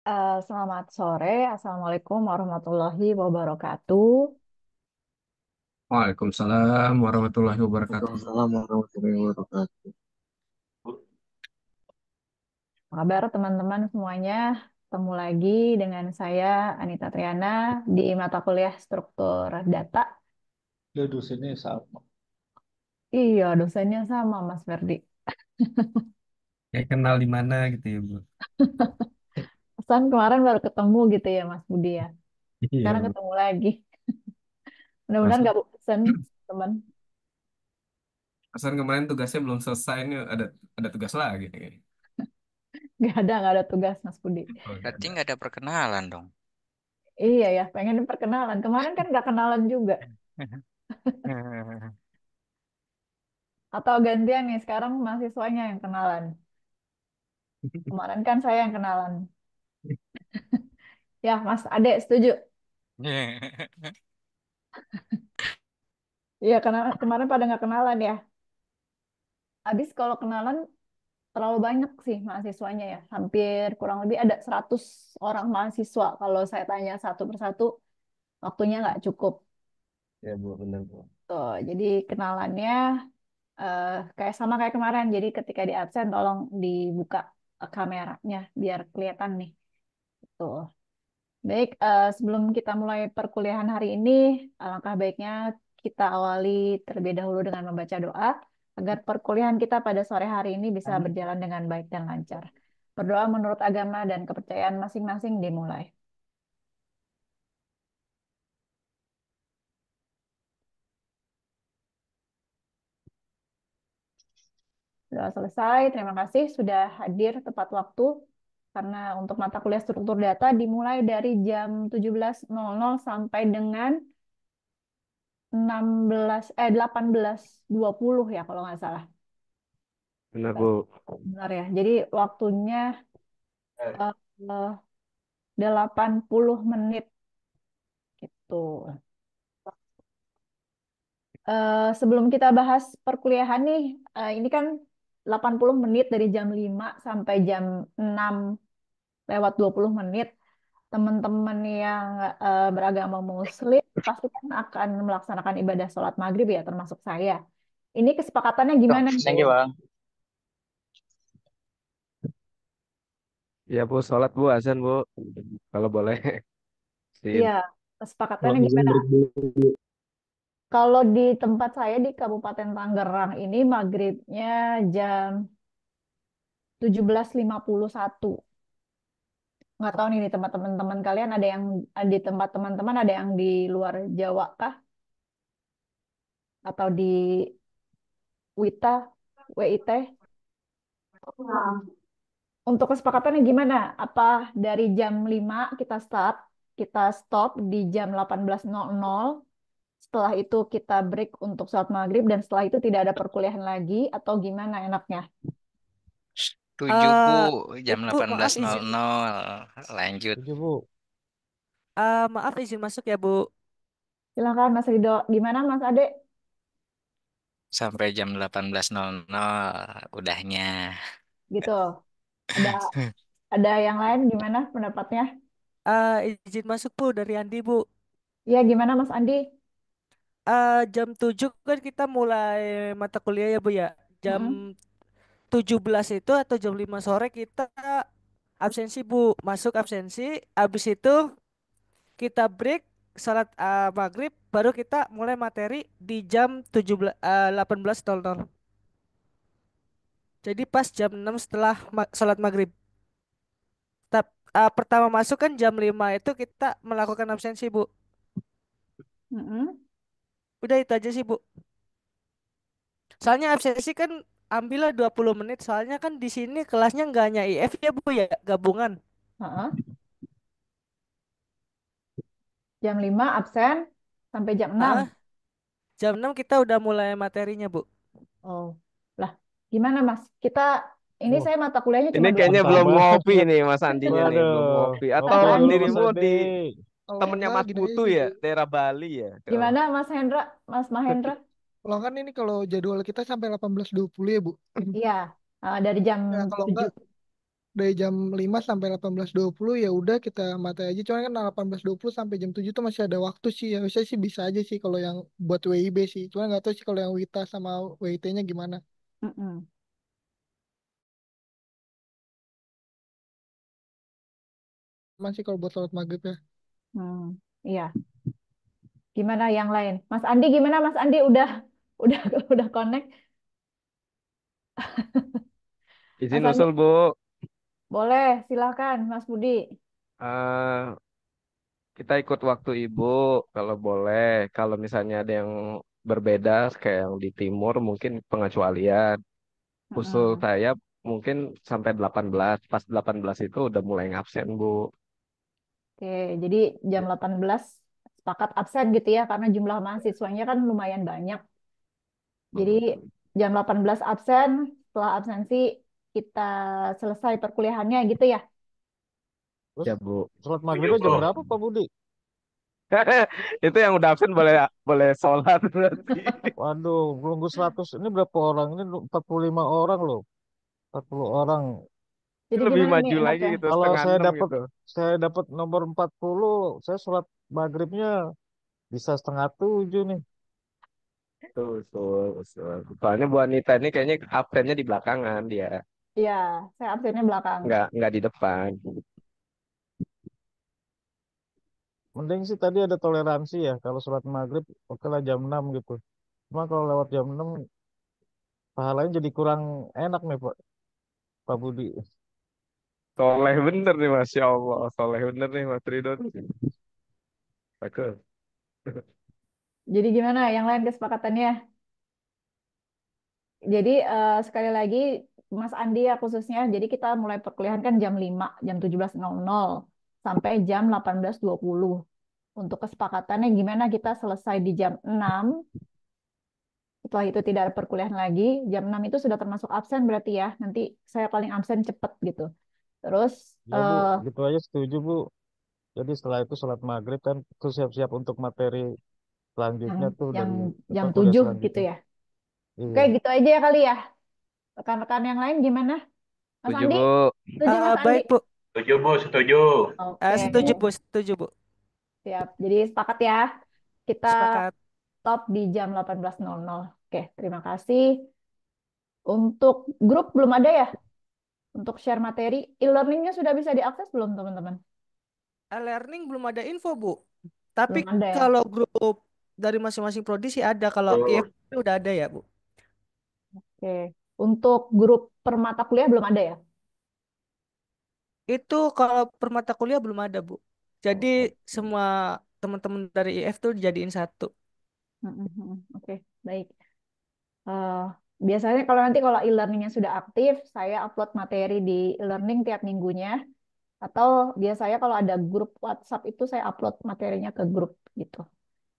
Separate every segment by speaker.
Speaker 1: Selamat sore, Assalamualaikum warahmatullahi wabarakatuh.
Speaker 2: Waalaikumsalam warahmatullahi wabarakatuh.
Speaker 3: Waalaikumsalam warahmatullahi wabarakatuh.
Speaker 1: Apa kabar teman-teman semuanya? Ketemu lagi dengan saya, Anita Triana, di mata kuliah Struktur Data.
Speaker 3: Ya dosennya sama.
Speaker 1: Iya, dosennya sama, Mas Ferdi.
Speaker 2: Kayak kenal di mana gitu ya, Bu?
Speaker 1: Pesan kemarin baru ketemu gitu ya, Mas Budi ya.
Speaker 2: Iya,
Speaker 1: Sekarang
Speaker 2: Bu.
Speaker 1: ketemu lagi. Mudah-mudahan
Speaker 2: Masa,
Speaker 1: nggak bosan, teman.
Speaker 2: Pesan kemarin tugasnya belum selesai nih, ada tugas lagi nih.
Speaker 1: Nggak ada tugas, Mas Budi.
Speaker 2: Oh, nggak
Speaker 4: Berarti
Speaker 2: ada.
Speaker 4: nggak ada perkenalan dong.
Speaker 1: Iya ya, pengen perkenalan. Kemarin kan nggak kenalan juga. Atau gantian nih, sekarang mahasiswanya yang kenalan. Kemarin kan saya yang kenalan. Ya, Mas Ade setuju. Iya, karena kemarin pada nggak kenalan ya. Habis kalau kenalan terlalu banyak sih mahasiswanya ya. Hampir kurang lebih ada 100 orang mahasiswa. Kalau saya tanya satu persatu, waktunya nggak cukup.
Speaker 2: Ya, Bu, benar, Bu.
Speaker 1: Tuh, jadi kenalannya kayak sama kayak kemarin. Jadi ketika di absen tolong dibuka kameranya biar kelihatan nih. Tuh. Baik, sebelum kita mulai perkuliahan hari ini, alangkah baiknya kita awali terlebih dahulu dengan membaca doa agar perkuliahan kita pada sore hari ini bisa berjalan dengan baik dan lancar. Berdoa menurut agama dan kepercayaan masing-masing dimulai. Sudah selesai, terima kasih sudah hadir tepat waktu. Karena untuk mata kuliah struktur data dimulai dari jam 17.00 sampai dengan 18.20 ya kalau nggak salah.
Speaker 2: Benar, Bu.
Speaker 1: Benar ya. Jadi waktunya eh, eh, 80 menit gitu. Sebelum kita bahas perkuliahan nih, ini kan 80 menit dari jam 5 sampai jam 6 lewat 20 menit. Teman-teman yang beragama Muslim pasti kan akan melaksanakan ibadah sholat maghrib ya, termasuk saya. Ini kesepakatannya
Speaker 3: Oh,
Speaker 1: gimana nih?
Speaker 3: thank you, Bang.
Speaker 2: Ya, Bu, sholat, Bu, azan, Bu. Kalau boleh.
Speaker 1: Iya,
Speaker 2: Sin.
Speaker 1: kesepakatannya
Speaker 3: Kalau izin
Speaker 1: gimana?
Speaker 3: break dulu.
Speaker 1: Kalau di tempat saya di Kabupaten Tangerang ini maghribnya jam 17.51. Nggak tahu nih di tempat teman-teman kalian ada yang di tempat teman-teman ada yang di luar Jawa kah? Atau di WITA, WIT? Untuk kesepakatannya gimana? Apa dari jam 5 kita start, kita stop di jam 18.00. Setelah itu kita break untuk sholat maghrib dan setelah itu tidak ada perkuliahan lagi atau gimana enaknya?
Speaker 4: 7 Bu,
Speaker 5: Eh,
Speaker 4: jam
Speaker 5: itu Bu, maaf izin
Speaker 4: 18.00. Lanjut
Speaker 2: Setuju, Bu.
Speaker 5: maaf izin masuk ya Bu.
Speaker 1: Silakan Mas Rido. Gimana Mas Ade?
Speaker 4: sampai jam 18.00 udahnya.
Speaker 1: Gitu. Ada ada yang lain gimana pendapatnya?
Speaker 5: Izin masuk Bu dari Andi Bu.
Speaker 1: Ya gimana Mas Andi?
Speaker 5: Jam 7 kan kita mulai mata kuliah ya Bu ya. Jam
Speaker 1: Mm-mm.
Speaker 5: 17 itu atau jam 5 sore kita absensi Bu. Masuk absensi, habis itu kita break salat maghrib baru kita mulai materi di jam 17 18.00. Jadi pas jam 6 setelah salat maghrib. Pertama masuk kan jam 5 itu kita melakukan absensi, Bu.
Speaker 1: Mm-mm.
Speaker 5: Udah itu aja sih, Bu. Soalnya absensi kan ambillah 20 menit. Soalnya kan di sini kelasnya nggak hanya IF ya, Bu ya, gabungan.
Speaker 1: Heeh. Jam 5 absen sampai jam 6.
Speaker 5: Ah, jam 6 kita udah mulai materinya, Bu.
Speaker 1: Oh. Lah, gimana Mas? Ini
Speaker 2: Oh,
Speaker 1: saya mata kuliahnya
Speaker 2: ini
Speaker 1: cuma dua
Speaker 2: kayaknya
Speaker 3: Mantap
Speaker 2: belum
Speaker 3: banget.
Speaker 2: ngopi nih, Mas Andinya nih. Belum
Speaker 3: Waduh,
Speaker 2: ngopi. Atau
Speaker 3: ngopi
Speaker 1: Apaan
Speaker 3: dulu
Speaker 1: nih?
Speaker 3: Mas
Speaker 2: dirimu
Speaker 3: Andi.
Speaker 6: Kalau
Speaker 2: temennya
Speaker 6: enggak
Speaker 2: Mas
Speaker 6: gini aja
Speaker 2: Putu
Speaker 6: sih
Speaker 2: ya?
Speaker 6: Bu.
Speaker 2: Daerah Bali ya? Oh.
Speaker 1: Gimana Mas Hendra? Mas Mahendra?
Speaker 6: Kalau kan ini kalau jadwal kita sampai 18.20 ya Bu.
Speaker 1: Iya, dari jam
Speaker 6: Ya kalau
Speaker 1: 7.
Speaker 6: enggak dari jam 5 sampai 18.20 ya udah kita mati aja. Cuman kan 18.20 sampai jam 7 tuh masih ada waktu sih. Ya saya sih bisa aja sih kalau yang buat WIB sih. Cuman nggak tahu sih kalau yang WITA sama WIT-nya gimana.
Speaker 1: Mm-mm.
Speaker 6: Cuman sih kalau buat sholat maghrib ya.
Speaker 1: Hmm, iya. Gimana yang lain? Mas Andi gimana? Mas Andi udah udah connect? Mas
Speaker 7: Izin
Speaker 1: Andi,
Speaker 7: usul, Bu.
Speaker 1: boleh, silakan, Mas Budi.
Speaker 7: Eh, kita ikut waktu Ibu kalau boleh. Kalau misalnya ada yang berbeda kayak yang di timur mungkin pengecualian. Usul
Speaker 1: Mm-mm.
Speaker 7: saya mungkin sampai 18. Pas 18 itu udah mulai ngabsen, Bu.
Speaker 1: Oke, jadi jam 18 sepakat absen gitu ya, karena jumlah mahasiswanya kan lumayan banyak. Jadi
Speaker 7: Hmm.
Speaker 1: jam 18 absen, setelah absensi kita selesai perkuliahannya gitu ya.
Speaker 3: Terus
Speaker 7: Ya, Bu.
Speaker 3: sholat
Speaker 8: Tujuh
Speaker 3: maghribnya jam
Speaker 8: bro.
Speaker 3: berapa Pak Budi?
Speaker 7: Itu yang udah absen boleh boleh sholat berarti.
Speaker 3: Waduh, nunggu 100. Ini berapa orang? Ini 45 orang loh. 40 orang.
Speaker 1: Jadi
Speaker 7: Lebih
Speaker 1: gimana nih
Speaker 7: maju lagi
Speaker 1: enaknya?
Speaker 7: gitu,
Speaker 3: Kalau
Speaker 7: setengah
Speaker 3: saya
Speaker 7: enam
Speaker 3: dapat
Speaker 7: gitu.
Speaker 3: saya dapat nomor 40, saya sholat maghribnya bisa setengah 7 nih.
Speaker 7: Tuh, tuh, tuh. Soalnya Bu Anita ini kayaknya absennya di belakangan dia.
Speaker 1: Iya, saya absennya belakang.
Speaker 7: Nggak di depan.
Speaker 3: Mending sih tadi ada toleransi ya. Kalau sholat maghrib, oke lah jam 6 gitu. Cuma kalau lewat jam 6, pahalanya jadi kurang enak nih Pak Budi.
Speaker 7: Soleh bener nih, Masya Allah. Soleh bener nih, Mas Ridho. Bagus.
Speaker 1: Jadi gimana yang lain kesepakatannya? Jadi sekali lagi Mas Andi ya khususnya, jadi kita mulai perkuliahan kan jam 5, jam 17.00 sampai jam 18.20. Untuk kesepakatannya gimana kita selesai di jam 6, setelah itu tidak ada perkuliahan lagi, jam 6 itu sudah termasuk absen berarti ya, nanti saya paling absen cepet gitu. Terus
Speaker 3: Ya Bu,
Speaker 1: eh,
Speaker 3: gitu aja setuju Bu. Jadi setelah itu sholat maghrib kan terus siap-siap untuk materi
Speaker 1: yang
Speaker 3: selanjutnya tuh
Speaker 1: yang
Speaker 3: dari apa
Speaker 1: jam
Speaker 3: kuliah
Speaker 1: 7 gitu
Speaker 3: selanjutnya.
Speaker 1: ya. Oke,
Speaker 3: Iya.
Speaker 1: gitu aja ya kali ya. Rekan-rekan yang lain gimana? Mas
Speaker 7: Setuju,
Speaker 1: Andi?
Speaker 7: Bu.
Speaker 1: Setuju Mas Andi?
Speaker 5: Baik, Bu.
Speaker 8: Setuju bu, setuju.
Speaker 1: Oke,
Speaker 5: Setuju, Bu. Setuju, Bu.
Speaker 1: siap. Jadi sepakat ya. Kita
Speaker 5: Sepakat.
Speaker 1: stop di jam 18.00. Oke, terima kasih. Untuk grup belum ada ya? Untuk share materi, e-learningnya sudah bisa diakses belum teman-teman?
Speaker 5: E-learning belum ada info, Bu. Tapi
Speaker 1: Belum ada ya?
Speaker 5: kalau grup dari masing-masing prodi sih ada. Kalau
Speaker 8: Tuh.
Speaker 5: IF udah ada ya, Bu.
Speaker 1: Oke. Untuk grup per mata kuliah belum ada ya?
Speaker 5: Itu kalau per mata kuliah belum ada, Bu. Jadi
Speaker 1: Oh.
Speaker 5: semua teman-teman dari IF tuh dijadiin satu.
Speaker 1: Oke, baik. Eh, biasanya kalau e-learningnya sudah aktif, saya upload materi di e-learning tiap minggunya. Atau biasanya kalau ada grup WhatsApp itu saya upload materinya ke grup gitu.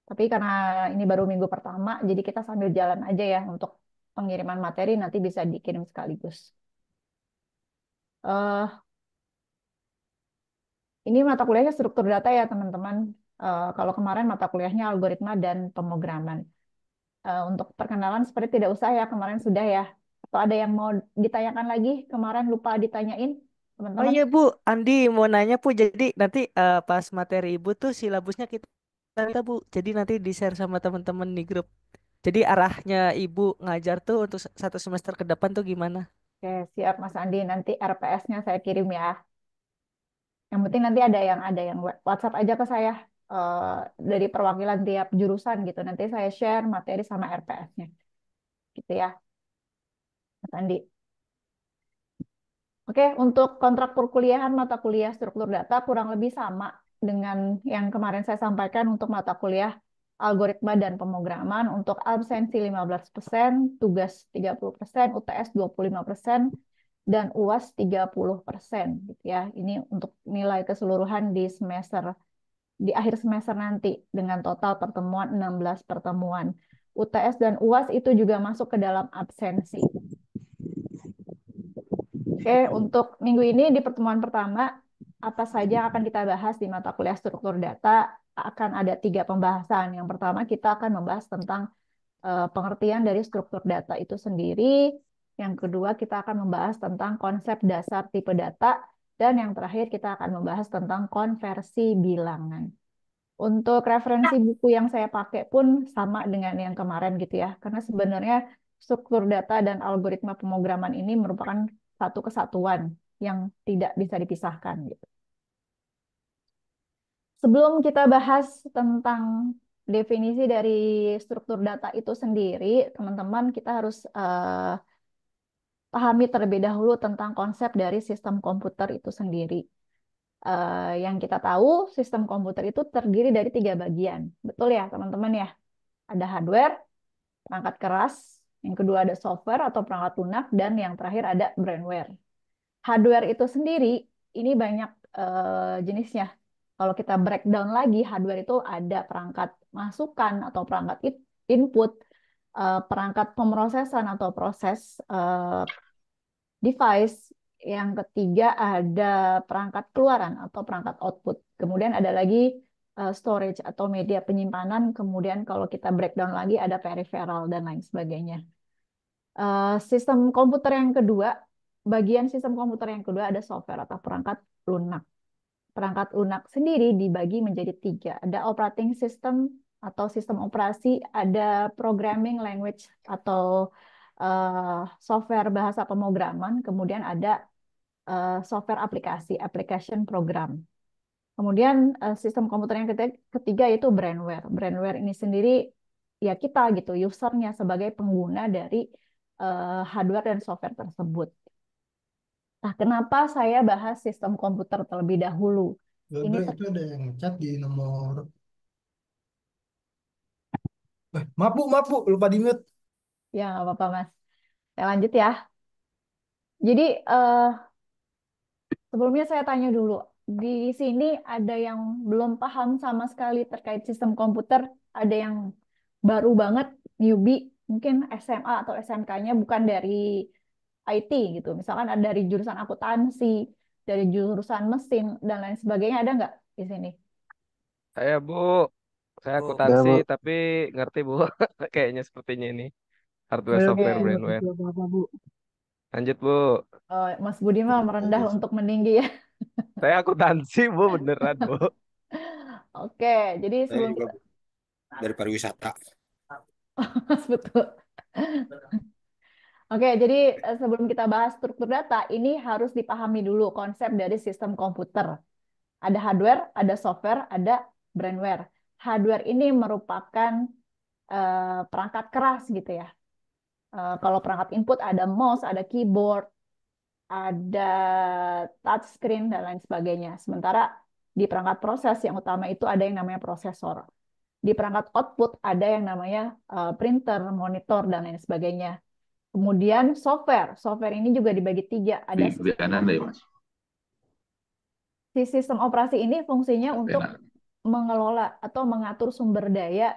Speaker 1: Tapi karena ini baru minggu pertama, jadi kita sambil jalan aja ya untuk pengiriman materi nanti bisa dikirim sekaligus. eh ini mata kuliahnya struktur data ya teman-teman. Kalau kemarin mata kuliahnya algoritma dan pemrograman. Untuk perkenalan seperti tidak usah ya, kemarin sudah ya. Atau ada yang mau ditanyakan lagi? Kemarin lupa ditanyain,
Speaker 5: Oh
Speaker 1: teman-teman.
Speaker 5: iya, Bu, Andi mau nanya, Bu. Jadi nanti pas materi Ibu tuh silabusnya kita Bu. Jadi nanti di-share sama teman-teman di grup. Jadi arahnya Ibu ngajar tuh untuk satu semester ke depan tuh gimana?
Speaker 1: Oke, siap Mas Andi. Nanti RPS-nya saya kirim ya. Yang penting nanti ada yang WhatsApp aja ke saya eh, dari perwakilan tiap jurusan gitu. Nanti saya share materi sama RPS-nya. Gitu ya, Mas Andi. Oke, untuk kontrak perkuliahan mata kuliah struktur data kurang lebih sama dengan yang kemarin saya sampaikan untuk mata kuliah algoritma dan pemrograman. Untuk absensi 15%, tugas 30%, UTS 25%, dan UAS 30% gitu ya. Ini untuk nilai keseluruhan di akhir semester nanti dengan total pertemuan 16 pertemuan. UTS dan UAS itu juga masuk ke dalam absensi. Oke, untuk minggu ini di pertemuan pertama, apa saja yang akan kita bahas di mata kuliah struktur data? Akan ada 3 pembahasan. Yang pertama, kita akan membahas tentang pengertian dari struktur data itu sendiri. Yang kedua, kita akan membahas tentang konsep dasar tipe data. Dan yang terakhir, kita akan membahas tentang konversi bilangan. Untuk referensi buku yang saya pakai pun sama dengan yang kemarin gitu ya. Karena sebenarnya struktur data dan algoritma pemrograman ini merupakan satu kesatuan yang tidak bisa dipisahkan gitu. Sebelum kita bahas tentang definisi dari struktur data itu sendiri, teman-teman kita harus pahami terlebih dahulu tentang konsep dari sistem komputer itu sendiri. Yang kita tahu, sistem komputer itu terdiri dari 3 bagian. Betul ya, teman-teman ya? Ada hardware, perangkat keras, yang kedua ada software atau perangkat lunak, dan yang terakhir ada brainware. Hardware itu sendiri, ini banyak jenisnya. Kalau kita breakdown lagi, hardware itu ada perangkat masukan atau perangkat input, perangkat pemrosesan atau proses device. Yang ketiga ada perangkat keluaran atau perangkat output. Kemudian ada lagi storage atau media penyimpanan. Kemudian kalau kita breakdown lagi ada peripheral dan lain sebagainya. Sistem komputer yang kedua, bagian sistem komputer yang kedua ada software atau perangkat lunak. Perangkat lunak sendiri dibagi menjadi 3. Ada operating system atau sistem operasi, ada programming language atau software bahasa pemrograman, kemudian ada software aplikasi, application program. Kemudian sistem komputer yang ketiga itu brainware. Brainware ini sendiri ya kita gitu, usernya sebagai pengguna dari hardware dan software tersebut. Nah, kenapa saya bahas sistem komputer terlebih dahulu? Ini
Speaker 8: Itu ada yang chat di nomor. Maaf bu, lupa di mute.
Speaker 1: ya nggak apa-apa Mas. Saya lanjut ya. Jadi sebelumnya saya tanya dulu, di sini ada yang belum paham sama sekali terkait sistem komputer, ada yang baru banget, newbie, mungkin SMA atau SMK-nya bukan dari IT gitu. Misalkan ada dari jurusan akuntansi, dari jurusan mesin, dan lain sebagainya, ada nggak di sini?
Speaker 7: Saya Bu, saya
Speaker 3: Ya,
Speaker 7: akuntansi
Speaker 3: Bu.
Speaker 7: tapi ngerti Bu. Kayaknya sepertinya ini hardware,
Speaker 6: Saya
Speaker 7: software,
Speaker 6: nggak
Speaker 7: brainware.
Speaker 6: ngerti apa-apa, Bu.
Speaker 7: Lanjut Bu.
Speaker 1: Mas Budi mah merendah untuk meninggi ya.
Speaker 7: Saya akuntansi Bu, beneran Bu.
Speaker 1: Oke, jadi
Speaker 9: Saya
Speaker 1: sebelum
Speaker 9: juga
Speaker 1: kita,
Speaker 9: dari pariwisata.
Speaker 1: Mas betul. Oke, jadi sebelum kita bahas struktur data, ini harus dipahami dulu konsep dari sistem komputer. Ada hardware, ada software, ada brainware. Hardware ini merupakan perangkat keras gitu ya. Kalau perangkat input ada mouse, ada keyboard, ada touchscreen dan lain sebagainya. Sementara di perangkat proses yang utama itu ada yang namanya prosesor. Di perangkat output ada yang namanya printer, monitor dan lain sebagainya. Kemudian software ini juga dibagi 3. Ada si sistem operasi ini fungsinya untuk mengelola atau mengatur sumber daya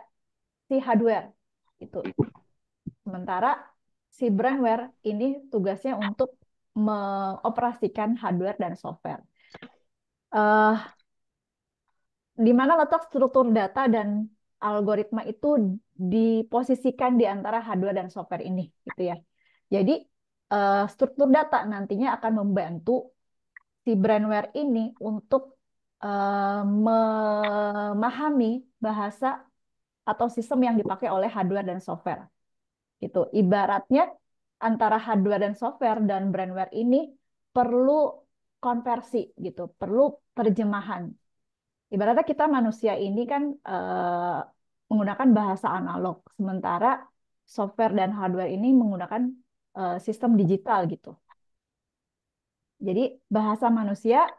Speaker 1: si hardware itu. Sementara si brainware ini tugasnya untuk mengoperasikan hardware dan software. Di mana letak struktur data dan algoritma itu diposisikan di antara hardware dan software ini, gitu ya. Jadi struktur data nantinya akan membantu si brainware ini untuk memahami bahasa atau sistem yang dipakai oleh hardware dan software. Gitu. Ibaratnya antara hardware dan software dan brainware ini perlu konversi gitu, perlu terjemahan. Ibaratnya kita manusia ini kan menggunakan bahasa analog, sementara software dan hardware ini menggunakan sistem digital gitu. Jadi bahasa manusia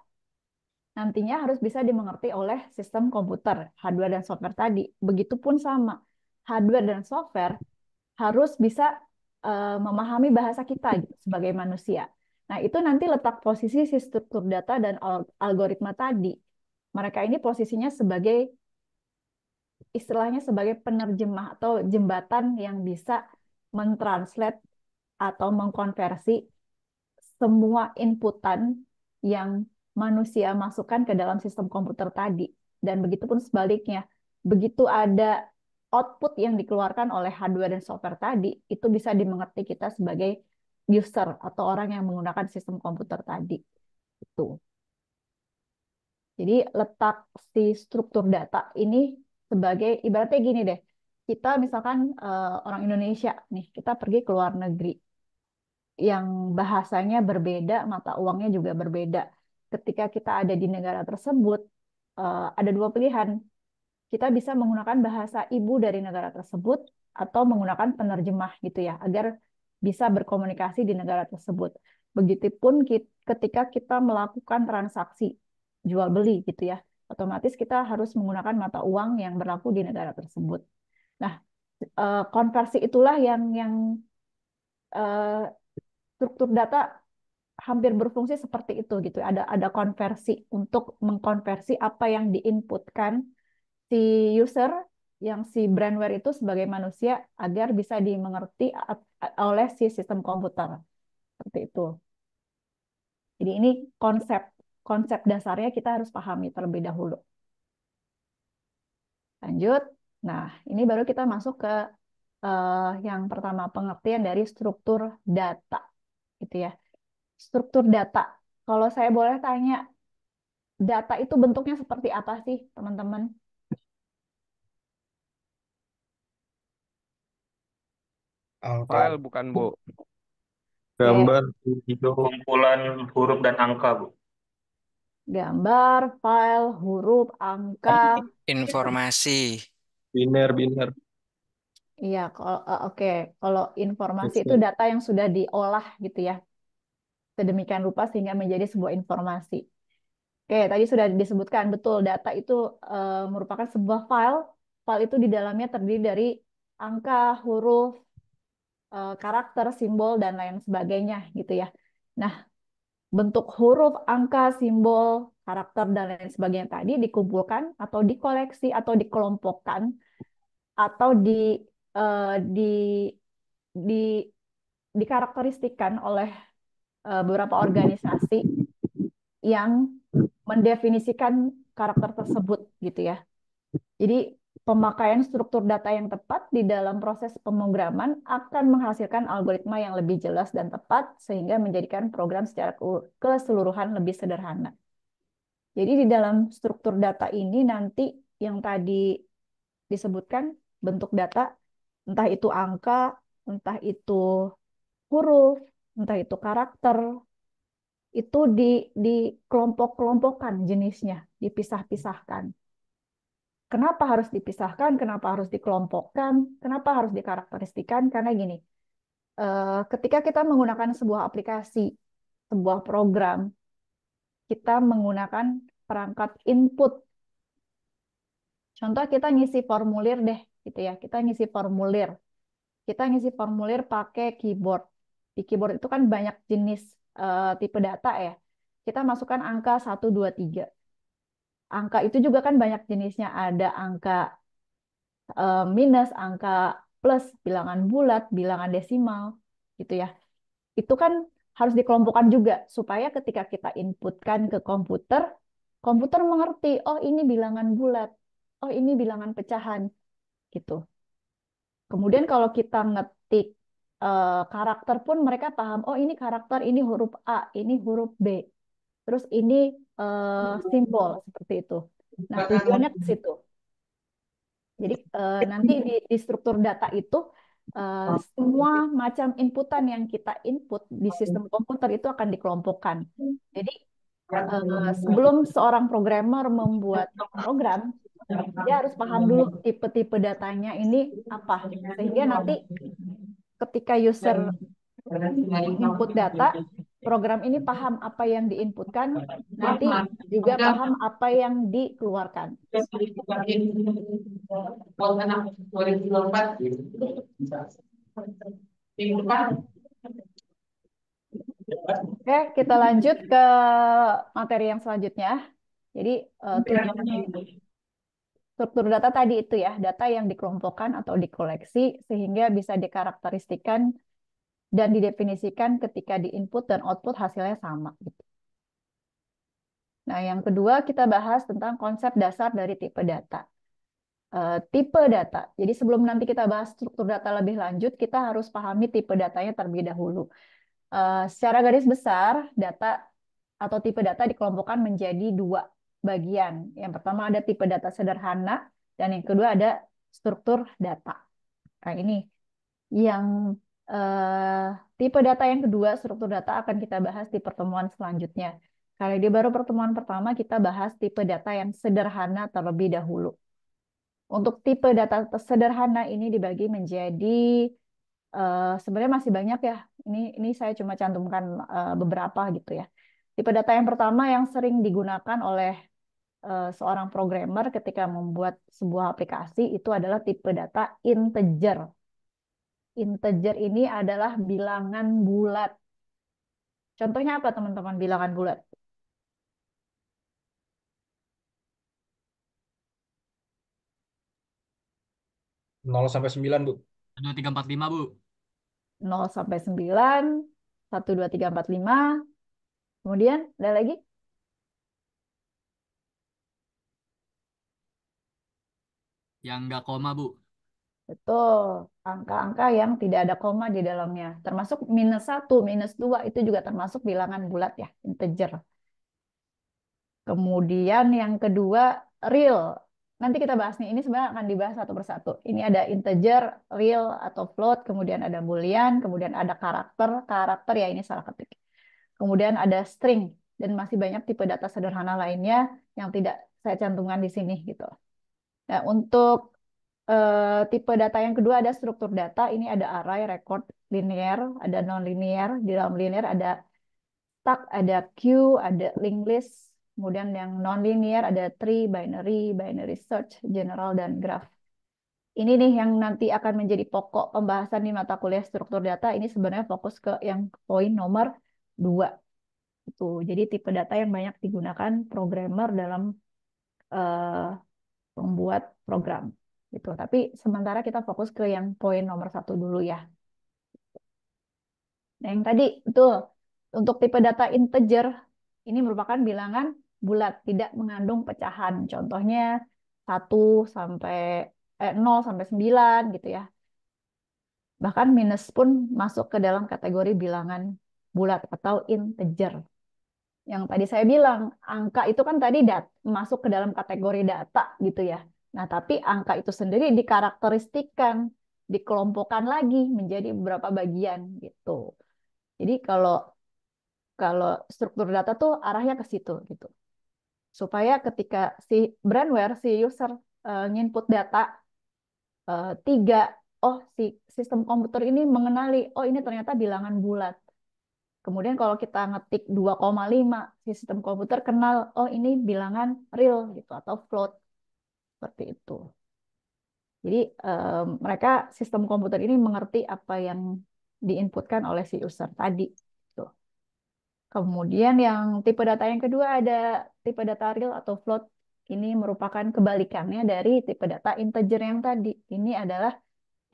Speaker 1: nantinya harus bisa dimengerti oleh sistem komputer, hardware dan software tadi. Begitupun sama, hardware dan software harus bisa memahami bahasa kita gitu, sebagai manusia. Nah, itu nanti letak posisi si struktur data dan algoritma tadi. Mereka ini posisinya sebagai, istilahnya sebagai penerjemah atau jembatan yang bisa mentranslate atau mengkonversi semua inputan yang manusia masukkan ke dalam sistem komputer tadi. Dan begitupun sebaliknya, begitu ada output yang dikeluarkan oleh hardware dan software tadi, itu bisa dimengerti kita sebagai user atau orang yang menggunakan sistem komputer tadi. Itu. Jadi letak si struktur data ini sebagai ibaratnya gini deh. Kita misalkan orang Indonesia nih, kita pergi ke luar negeri yang bahasanya berbeda, mata uangnya juga berbeda. Ketika kita ada di negara tersebut, ada dua pilihan. Kita bisa menggunakan bahasa ibu dari negara tersebut atau menggunakan penerjemah gitu ya, agar bisa berkomunikasi di negara tersebut. Begitupun ketika kita melakukan transaksi jual beli gitu ya, otomatis kita harus menggunakan mata uang yang berlaku di negara tersebut. Nah, konversi itulah yang struktur data hampir berfungsi seperti itu gitu. Ada konversi untuk mengkonversi apa yang diinputkan si user, yang si brandware itu sebagai manusia agar bisa dimengerti oleh si sistem komputer. Seperti itu. Jadi ini konsep konsep dasarnya kita harus pahami terlebih dahulu. Lanjut. Nah, ini baru kita masuk ke yang pertama, pengertian dari struktur data gitu ya. Struktur data. Kalau saya boleh tanya, data itu bentuknya seperti apa sih, teman-teman?
Speaker 9: Angka,
Speaker 7: File bukan, Bu?
Speaker 1: Oke,
Speaker 3: Gambar, video,
Speaker 10: kumpulan huruf dan angka, Bu.
Speaker 1: gambar, file, huruf, angka.
Speaker 4: Informasi.
Speaker 3: biner.
Speaker 1: Iya, oke. Kalau informasi itu
Speaker 3: Excel.
Speaker 1: data yang sudah diolah gitu ya, sedemikian rupa sehingga menjadi sebuah informasi. Oke, tadi sudah disebutkan betul, data itu merupakan sebuah file. File itu di dalamnya terdiri dari angka, huruf, karakter, simbol, dan lain sebagainya gitu ya. Nah, bentuk huruf, angka, simbol, karakter, dan lain sebagainya tadi dikumpulkan atau dikoleksi atau dikelompokkan atau di di dikarakteristikan oleh beberapa organisasi yang mendefinisikan karakter tersebut gitu ya. Jadi pemakaian struktur data yang tepat di dalam proses pemrograman akan menghasilkan algoritma yang lebih jelas dan tepat sehingga menjadikan program secara keseluruhan lebih sederhana. Jadi di dalam struktur data ini nanti yang tadi disebutkan bentuk data, entah itu angka, entah itu huruf, entah itu karakter, itu dikelompok-kelompokkan jenisnya, dipisah-pisahkan. Kenapa harus dipisahkan? Kenapa harus dikelompokkan? Kenapa harus dikarakteristikan? Karena gini, ketika kita menggunakan sebuah aplikasi, sebuah program, kita menggunakan perangkat input. Contoh kita ngisi formulir deh, gitu ya. Kita ngisi formulir. Kita ngisi formulir pakai keyboard. Di keyboard itu kan banyak jenis tipe data ya. Kita masukkan angka 1, 2, 3. Angka itu juga kan banyak jenisnya. Ada angka minus, angka plus, bilangan bulat, bilangan desimal, gitu ya. Itu kan harus dikelompokkan juga supaya ketika kita inputkan ke komputer, komputer mengerti, oh ini bilangan bulat, oh ini bilangan pecahan, gitu. Kemudian kalau kita ngetik karakter pun mereka paham, oh ini karakter, ini huruf A, ini huruf B, terus ini simbol seperti itu. Nah, tujuannya ke situ. Jadi nanti di struktur data itu semua macam inputan yang kita input di sistem komputer itu akan dikelompokkan. Jadi sebelum seorang programmer membuat program, dia harus paham dulu tipe-tipe datanya ini apa, sehingga nanti ketika user input data, program ini paham apa yang diinputkan, nanti juga paham apa yang dikeluarkan. Oke, kita lanjut ke materi yang selanjutnya. Jadi struktur data tadi itu ya, data yang dikelompokkan atau dikoleksi sehingga bisa dikarakteristikan dan didefinisikan ketika diinput dan output hasilnya sama. Gitu. Nah, yang kedua kita bahas tentang konsep dasar dari tipe data. Tipe data. Jadi sebelum nanti kita bahas struktur data lebih lanjut, kita harus pahami tipe datanya terlebih dahulu. Secara garis besar, data atau tipe data dikelompokkan menjadi dua bagian. Yang pertama ada tipe data sederhana, dan yang kedua ada struktur data. Nah, ini yang eh, tipe data yang kedua, struktur data, akan kita bahas di pertemuan selanjutnya. Kali ini baru pertemuan pertama, kita bahas tipe data yang sederhana terlebih dahulu. Untuk tipe data sederhana ini dibagi menjadi sebenarnya masih banyak ya. Ini saya cuma cantumkan beberapa gitu ya. Tipe data yang pertama yang sering digunakan oleh seorang programmer ketika membuat sebuah aplikasi itu adalah tipe data integer. Integer ini adalah bilangan bulat. Contohnya apa teman-teman bilangan bulat?
Speaker 8: 0 sampai 9, Bu.
Speaker 11: 2, 3, 4, 5, Bu.
Speaker 1: 0 sampai 9, 1, 2, 3, 4, 5. Kemudian ada lagi?
Speaker 11: Yang nggak koma, Bu.
Speaker 1: Betul, angka-angka yang tidak ada koma di dalamnya. Termasuk -1, -2 itu juga termasuk bilangan bulat ya, integer. Kemudian yang kedua, real. Nanti kita bahas nih, ini sebenarnya akan dibahas satu persatu. Ini ada integer, real, atau float, kemudian ada boolean, kemudian ada karakter. Karakter ya ini salah ketik. Kemudian ada string, dan masih banyak tipe data sederhana lainnya yang tidak saya cantumkan di sini gitu. Nah, untuk tipe data yang kedua ada struktur data. Ini ada array, record, linear, ada non-linear. Di dalam linear ada stack, ada queue, ada linked list. Kemudian yang non-linear ada tree, binary, binary search, general, dan graph. Ini nih yang nanti akan menjadi pokok pembahasan di mata kuliah struktur data. Ini sebenarnya fokus ke yang poin nomor 2. Itu. Jadi tipe data yang banyak digunakan programmer dalam membuat program. Gitu. Tapi sementara kita fokus ke yang poin nomor 1 dulu ya. Nah, yang tadi betul. Untuk tipe data integer, ini merupakan bilangan bulat, tidak mengandung pecahan. Contohnya 1 sampai 0 sampai 9 gitu ya. Bahkan minus pun masuk ke dalam kategori bilangan bulat atau integer. Yang tadi saya bilang, angka itu kan tadi masuk ke dalam kategori data gitu ya. Nah, tapi angka itu sendiri dikarakteristikan, dikelompokkan lagi menjadi beberapa bagian gitu. Jadi kalau kalau struktur data tuh arahnya ke situ gitu. Supaya ketika si brandware, si user nginput data 3, oh si sistem komputer ini mengenali, oh ini ternyata bilangan bulat. Kemudian kalau kita ngetik 2,5, sistem komputer kenal, oh ini bilangan real gitu atau float seperti itu. Jadi mereka sistem komputer ini mengerti apa yang diinputkan oleh si user tadi. Gitu. Kemudian yang tipe data yang kedua ada tipe data real atau float. Ini merupakan kebalikannya dari tipe data integer yang tadi. Ini adalah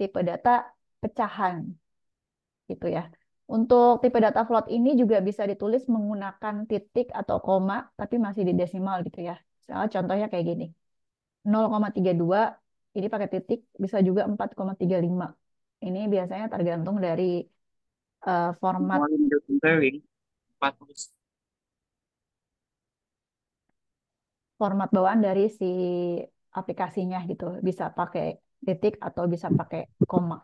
Speaker 1: tipe data pecahan gitu ya. Untuk tipe data float ini juga bisa ditulis menggunakan titik atau koma, tapi masih di desimal gitu ya. Misalnya contohnya kayak gini. 0,32 ini pakai titik, bisa juga 4,35. Ini biasanya tergantung dari format format bawaan dari si aplikasinya gitu. Bisa pakai titik atau bisa pakai koma.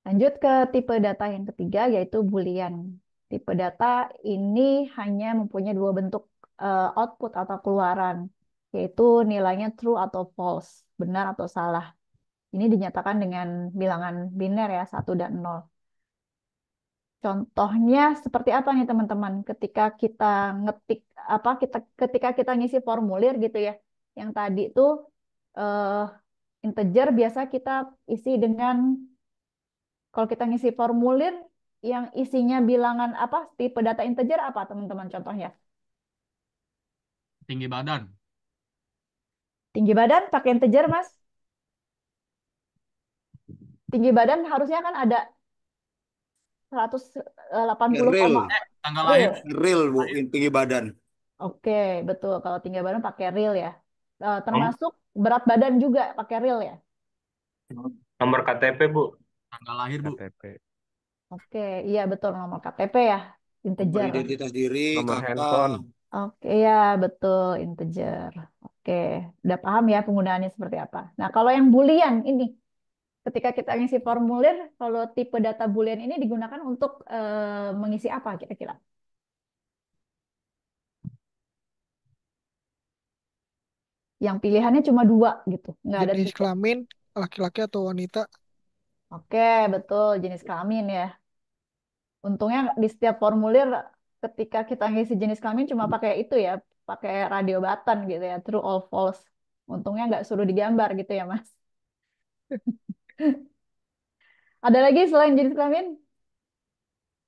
Speaker 1: Lanjut ke tipe data yang ketiga, yaitu Boolean. Tipe data ini hanya mempunyai dua bentuk output atau keluaran, yaitu nilainya true atau false, benar atau salah. Ini dinyatakan dengan bilangan biner ya, 1 dan 0. Contohnya seperti apa nih teman-teman? Ketika kita ngetik ketika kita ngisi formulir gitu ya. Yang tadi tuh eh, integer biasa kita isi dengan, kalau kita ngisi formulir yang isinya bilangan apa, tipe data integer apa teman-teman contohnya?
Speaker 11: Tinggi badan.
Speaker 1: Tinggi badan pakai integer, Mas. Tinggi badan harusnya kan ada 180,
Speaker 12: Real,
Speaker 11: Tanggal
Speaker 1: real.
Speaker 11: lahir.
Speaker 12: real Bu, tinggi badan.
Speaker 1: Oke, betul. Kalau tinggi badan pakai real ya.
Speaker 10: Nom-
Speaker 1: Termasuk berat badan juga pakai real ya.
Speaker 10: Nomor KTP, Bu.
Speaker 11: Tanggal lahir, Bu.
Speaker 7: KTP.
Speaker 1: Oke, iya betul nomor KTP ya,
Speaker 12: Nomor
Speaker 1: integer.
Speaker 12: identitas diri,
Speaker 7: Nomor
Speaker 12: kakak.
Speaker 7: handphone.
Speaker 1: Oke, ya betul integer. Oke, udah paham ya penggunaannya seperti apa. Nah, kalau yang Boolean ini, ketika kita ngisi formulir, kalau tipe data Boolean ini digunakan untuk mengisi apa kira-kira? Yang pilihannya cuma dua gitu, nggak ada
Speaker 6: Jenis
Speaker 1: tipe.
Speaker 6: kelamin laki-laki atau wanita.
Speaker 1: Oke, betul jenis kelamin ya. Untungnya di setiap formulir ketika kita ngisi jenis kelamin cuma pakai itu ya, pakai radio button gitu ya, true or false. Untungnya nggak suruh digambar gitu ya, Mas. Ada lagi selain jenis kelamin?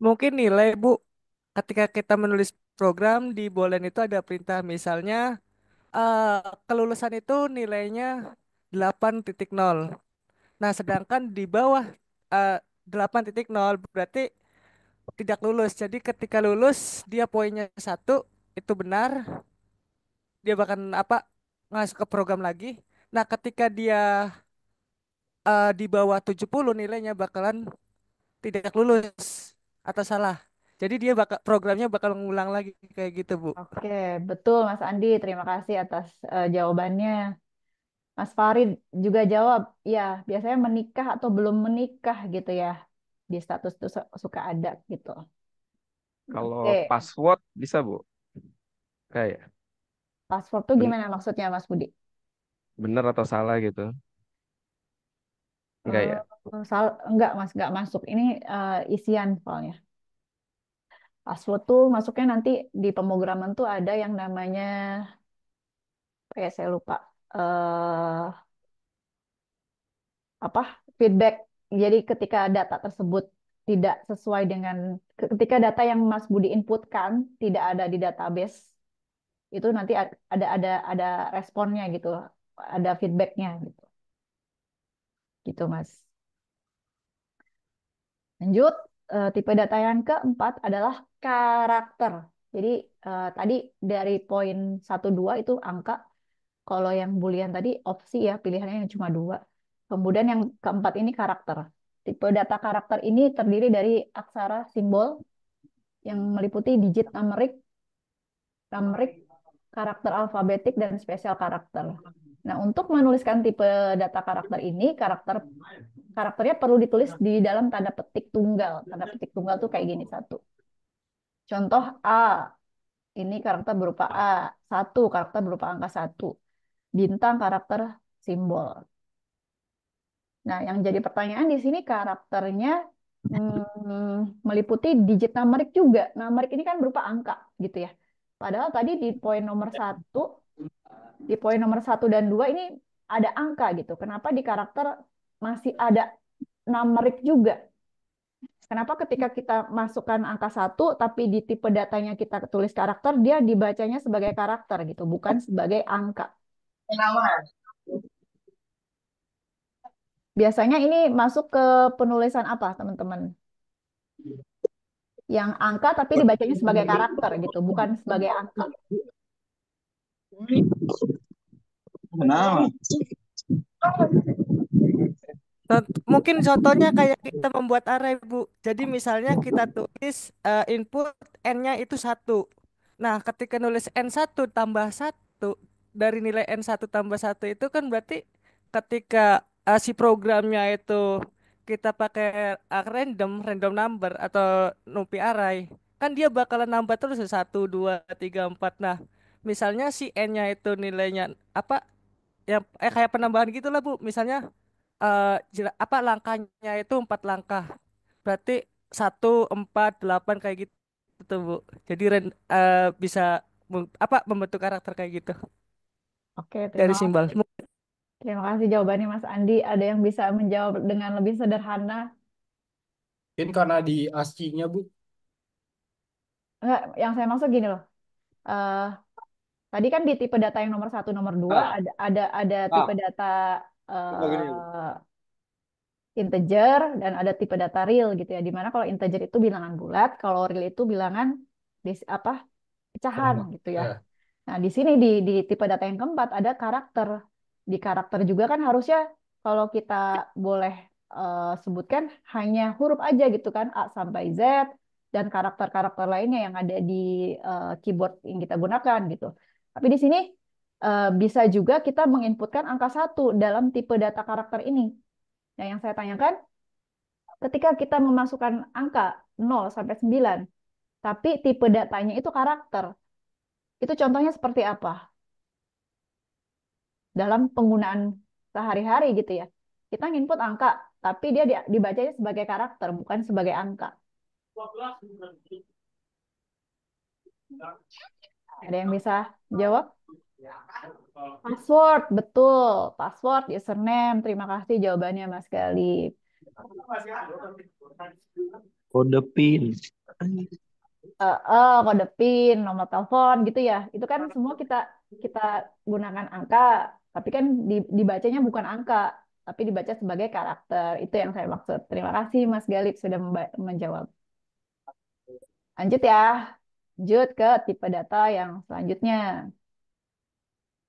Speaker 5: Mungkin nilai, Bu. Ketika kita menulis program di Boolean itu ada perintah misalnya eh, kelulusan itu nilainya 8,0. Nah, sedangkan di bawah eh, 8,0 berarti tidak lulus. Jadi ketika lulus dia poinnya 1 itu benar, dia bahkan apa masuk ke program lagi. Nah, ketika dia di bawah 70 nilainya bakalan tidak lulus atau salah. Jadi dia bakal programnya bakal ngulang lagi kayak gitu, Bu.
Speaker 1: Oke, betul Mas Andi. Terima kasih atas jawabannya. Mas Farid juga jawab, ya biasanya menikah atau belum menikah gitu ya. Di status itu suka ada gitu.
Speaker 7: Kalau
Speaker 1: Oke,
Speaker 7: password bisa, Bu? Kayak
Speaker 1: password tuh
Speaker 7: ben-
Speaker 1: gimana maksudnya Mas Budi?
Speaker 7: bener atau salah gitu. Enggak ya?
Speaker 1: Enggak Mas, enggak masuk. Ini isian soalnya. Password tuh masuknya nanti di pemrograman tuh ada yang namanya, saya lupa. Apa feedback. Jadi ketika data tersebut tidak sesuai dengan ketika data yang Mas Budi inputkan tidak ada di database, itu nanti ada responnya gitu, ada feedbacknya gitu, gitu Mas. Lanjut, tipe data yang keempat adalah karakter. Jadi tadi dari poin 1 2 itu angka. Kalau yang Boolean tadi opsi ya, pilihannya yang cuma dua. Kemudian yang keempat ini karakter. Tipe data karakter ini terdiri dari aksara simbol yang meliputi digit numerik, karakter alfabetik, dan spesial karakter. Nah, untuk menuliskan tipe data karakter ini, karakternya perlu ditulis di dalam tanda petik tunggal. Tanda petik tunggal tuh kayak gini satu. Contoh A, ini karakter berupa A. Satu, karakter berupa angka satu. Bintang, karakter simbol. Nah, yang jadi pertanyaan di sini karakternya meliputi digit numerik juga. Numerik ini kan berupa angka, gitu ya. Padahal tadi di poin nomor satu dan dua ini ada angka gitu. Kenapa di karakter masih ada numerik juga? Kenapa ketika kita masukkan angka satu, tapi di tipe datanya kita tulis karakter, dia dibacanya sebagai karakter gitu, bukan sebagai angka. Biasanya ini masuk ke penulisan apa, teman-teman? Yang angka tapi dibacanya sebagai karakter gitu, bukan sebagai angka.
Speaker 12: Kenapa?
Speaker 5: Mungkin contohnya kayak kita membuat array, Bu. Jadi misalnya kita tulis input n-nya itu 1. Nah, ketika nulis n1 tambah 1 dari nilai n1 tambah 1 itu kan berarti ketika si programnya itu kita pakai random number atau numpy array, kan dia bakalan nambah terus 1 2 3 4. Nah, misalnya si n-nya itu nilainya apa ya kayak penambahan gitulah, Bu. Misalnya apa langkahnya itu 4 langkah. Berarti 1 4 8 kayak gitu tuh, Bu. Jadi bisa apa membentuk karakter kayak gitu
Speaker 1: Oke,
Speaker 5: dari
Speaker 1: terima
Speaker 5: simbol.
Speaker 1: kasih. Terima kasih jawabannya Mas Andi. Ada yang bisa menjawab dengan lebih sederhana?
Speaker 9: Mungkin karena di ASCII-nya, Bu.
Speaker 1: Enggak, yang saya maksud gini loh. Eh, Tadi kan di tipe data yang nomor satu, nomor dua
Speaker 9: Ah,
Speaker 1: ada tipe
Speaker 9: ah,
Speaker 1: data
Speaker 9: coba gini, Bu.
Speaker 1: integer dan ada tipe data real gitu ya. Dimana kalau integer itu bilangan bulat, kalau real itu bilangan apa pecahan
Speaker 9: Sama.
Speaker 1: gitu ya. Nah, di sini di tipe data yang keempat ada karakter. Di karakter juga kan harusnya kalau kita boleh sebutkan hanya huruf aja gitu kan, A sampai Z, dan karakter-karakter lainnya yang ada di keyboard yang kita gunakan gitu. Tapi di sini bisa juga kita menginputkan angka 1 dalam tipe data karakter ini. Nah, yang saya tanyakan, ketika kita memasukkan angka 0 sampai 9, tapi tipe datanya itu karakter, itu contohnya seperti apa? Dalam penggunaan sehari-hari gitu ya. Kita input angka, tapi dia dibacanya sebagai karakter, bukan sebagai angka. Ada yang bisa jawab? Password, betul. Password, username. Terima kasih jawabannya, Mas Galip.
Speaker 13: Kode PIN.
Speaker 1: Kode PIN, nomor telepon gitu ya. Itu kan semua kita kita gunakan angka, tapi kan dibacanya bukan angka, tapi dibaca sebagai karakter. Itu yang saya maksud. Terima kasih Mas Galip sudah menjawab. Lanjut ya. Lanjut ke tipe data yang selanjutnya.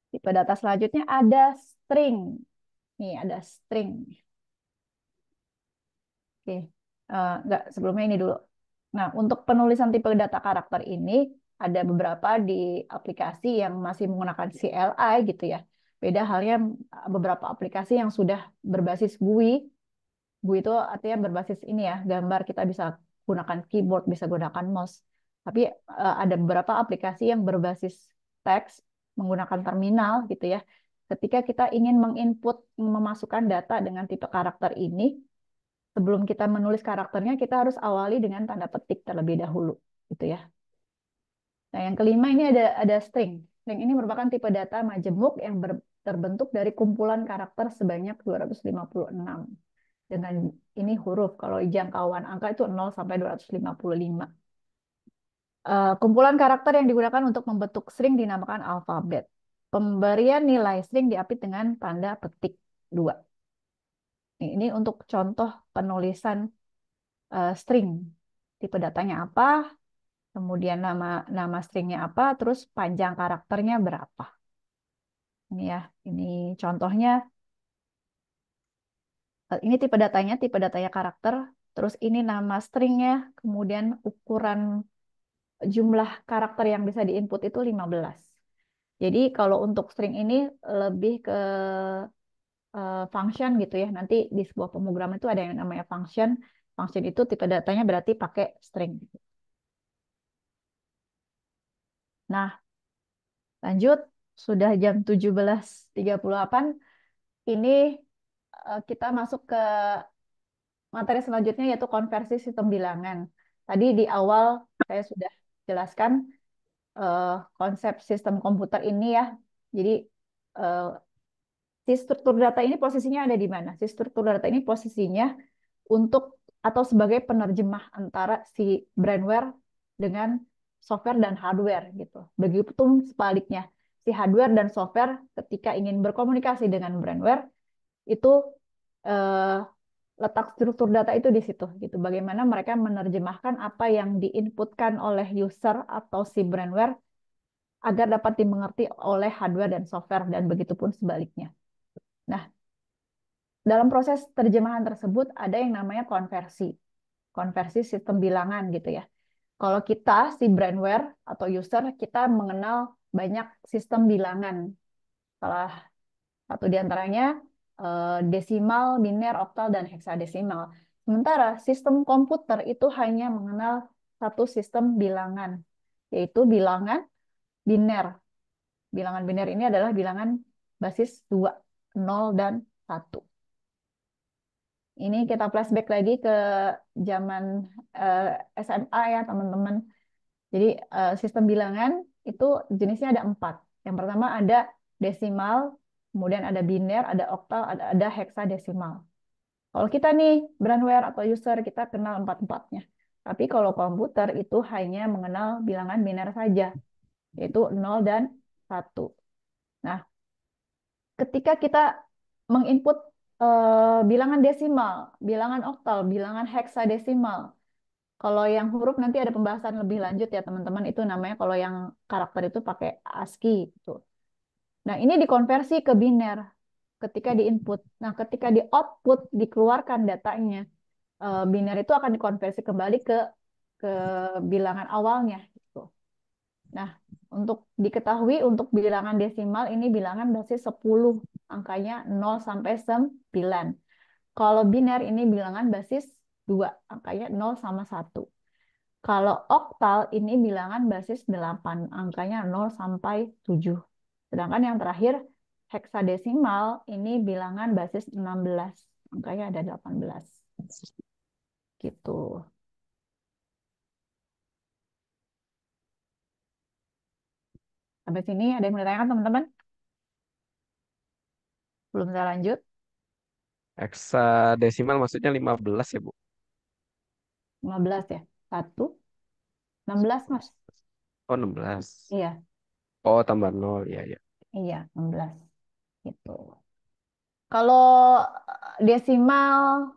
Speaker 1: Tipe data selanjutnya ada string. Nih, ada string. Oke. Enggak, sebelumnya ini dulu. Nah, untuk penulisan tipe data karakter ini ada beberapa di aplikasi yang masih menggunakan CLI gitu ya. Beda halnya beberapa aplikasi yang sudah berbasis GUI. GUI itu artinya berbasis ini ya, gambar kita bisa gunakan keyboard, bisa gunakan mouse. Tapi ada beberapa aplikasi yang berbasis teks menggunakan terminal gitu ya. Ketika kita ingin menginput, memasukkan data dengan tipe karakter ini, sebelum kita menulis karakternya, kita harus awali dengan tanda petik terlebih dahulu, gitu ya. Nah, yang kelima ini ada string. String ini merupakan tipe data majemuk yang terbentuk dari kumpulan karakter sebanyak 256. Dengan ini huruf, kalau jangkauan angka itu 0 sampai 255. Kumpulan karakter yang digunakan untuk membentuk string dinamakan alfabet. Pemberian nilai string diapit dengan tanda petik 2. Ini untuk contoh penulisan string. Tipe datanya apa, kemudian nama stringnya apa, terus panjang karakternya berapa. Ini ya, ini contohnya. Ini tipe datanya karakter, terus ini nama stringnya, kemudian ukuran jumlah karakter yang bisa diinput itu 15. Jadi kalau untuk string ini lebih ke function gitu ya. Nanti di sebuah pemrograman itu ada yang namanya function. Function itu tipe datanya berarti pakai string. Nah, lanjut. Sudah jam 17.38. Ini kita masuk ke materi selanjutnya yaitu konversi sistem bilangan. Tadi di awal saya sudah jelaskan konsep sistem komputer ini ya. Jadi si struktur data ini posisinya ada di mana? Si struktur data ini posisinya untuk atau sebagai penerjemah antara si brainware dengan software dan hardware gitu. Begitu sebaliknya, si hardware dan software ketika ingin berkomunikasi dengan brainware itu letak struktur data itu di situ gitu. Bagaimana mereka menerjemahkan apa yang diinputkan oleh user atau si brainware agar dapat dimengerti oleh hardware dan software dan begitu pun sebaliknya. Nah, dalam proses terjemahan tersebut ada yang namanya konversi sistem bilangan gitu ya. Kalau kita si brainware atau user kita mengenal banyak sistem bilangan. Salah satu di antaranya desimal, biner, oktal, dan heksadesimal. Sementara sistem komputer itu hanya mengenal satu sistem bilangan, yaitu bilangan biner. Bilangan biner ini adalah bilangan basis 2, 0, dan 1. Ini kita flashback lagi ke zaman SMA ya teman-teman. Jadi sistem bilangan itu jenisnya ada 4. Yang pertama ada desimal, kemudian ada biner, ada oktal, ada heksadesimal. Kalau kita nih brainware atau user kita kenal 4-4-nya. Tapi kalau komputer itu hanya mengenal bilangan biner saja, yaitu 0 dan 1. Nah, ketika kita menginput bilangan desimal, bilangan oktal, bilangan heksadesimal. Kalau yang huruf nanti ada pembahasan lebih lanjut ya teman-teman. Itu namanya kalau yang karakter itu pakai ASCII gitu. Nah, ini dikonversi ke biner. ketika di input. Nah, ketika di output dikeluarkan datanya, biner itu akan dikonversi kembali ke bilangan awalnya gitu. Nah, untuk diketahui untuk bilangan desimal ini bilangan basis 10, angkanya 0 sampai 9. Kalau biner ini bilangan basis 2, angkanya 0 sama 1. Kalau oktal ini bilangan basis 8, angkanya 0 sampai 7. Sedangkan yang terakhir heksadesimal ini bilangan basis 16, angkanya ada 18. Gitu. Sampai sini ada yang mau ditanyakan teman-teman? Belum saya lanjut.
Speaker 7: Heksadesimal maksudnya 15 ya, Bu?
Speaker 1: 15 ya. 1, 16 Mas.
Speaker 7: Oh, 16.
Speaker 1: Iya,
Speaker 7: Oh, tambah 0. Ya, ya.
Speaker 1: iya 16. Gitu. Kalau desimal,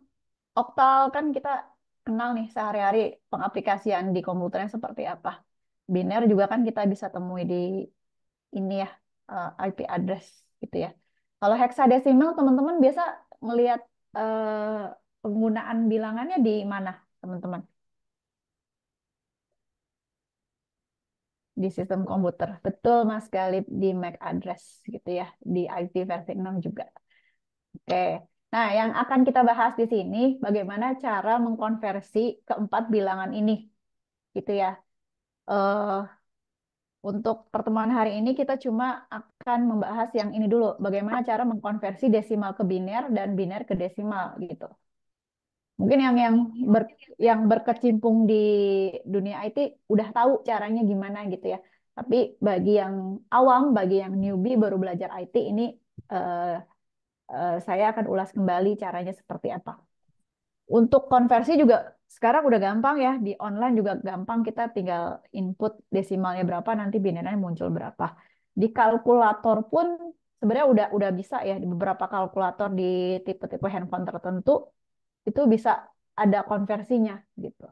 Speaker 1: oktal kan kita kenal nih sehari-hari pengaplikasian di komputernya seperti apa. Biner juga kan kita bisa temui di ini ya, IP address gitu ya. Kalau heksadesimal teman-teman biasa melihat penggunaan bilangannya di mana, teman-teman? Di sistem komputer. Betul Mas Galip, di MAC address gitu ya, di IT versi 6 juga. Oke. Nah, yang akan kita bahas di sini bagaimana cara mengkonversi keempat bilangan ini gitu ya. Eh Untuk pertemuan hari ini kita cuma akan membahas yang ini dulu, bagaimana cara mengkonversi desimal ke biner dan biner ke desimal gitu. Mungkin yang berkecimpung di dunia IT udah tahu caranya gimana gitu ya. Tapi bagi yang awam, bagi yang newbie baru belajar IT ini eh, saya akan ulas kembali caranya seperti apa. Untuk konversi juga sekarang udah gampang ya, di online juga gampang, kita tinggal input desimalnya berapa, nanti binernya muncul berapa. Di kalkulator pun sebenarnya udah bisa ya, di beberapa kalkulator di tipe-tipe handphone tertentu itu bisa ada konversinya gitu.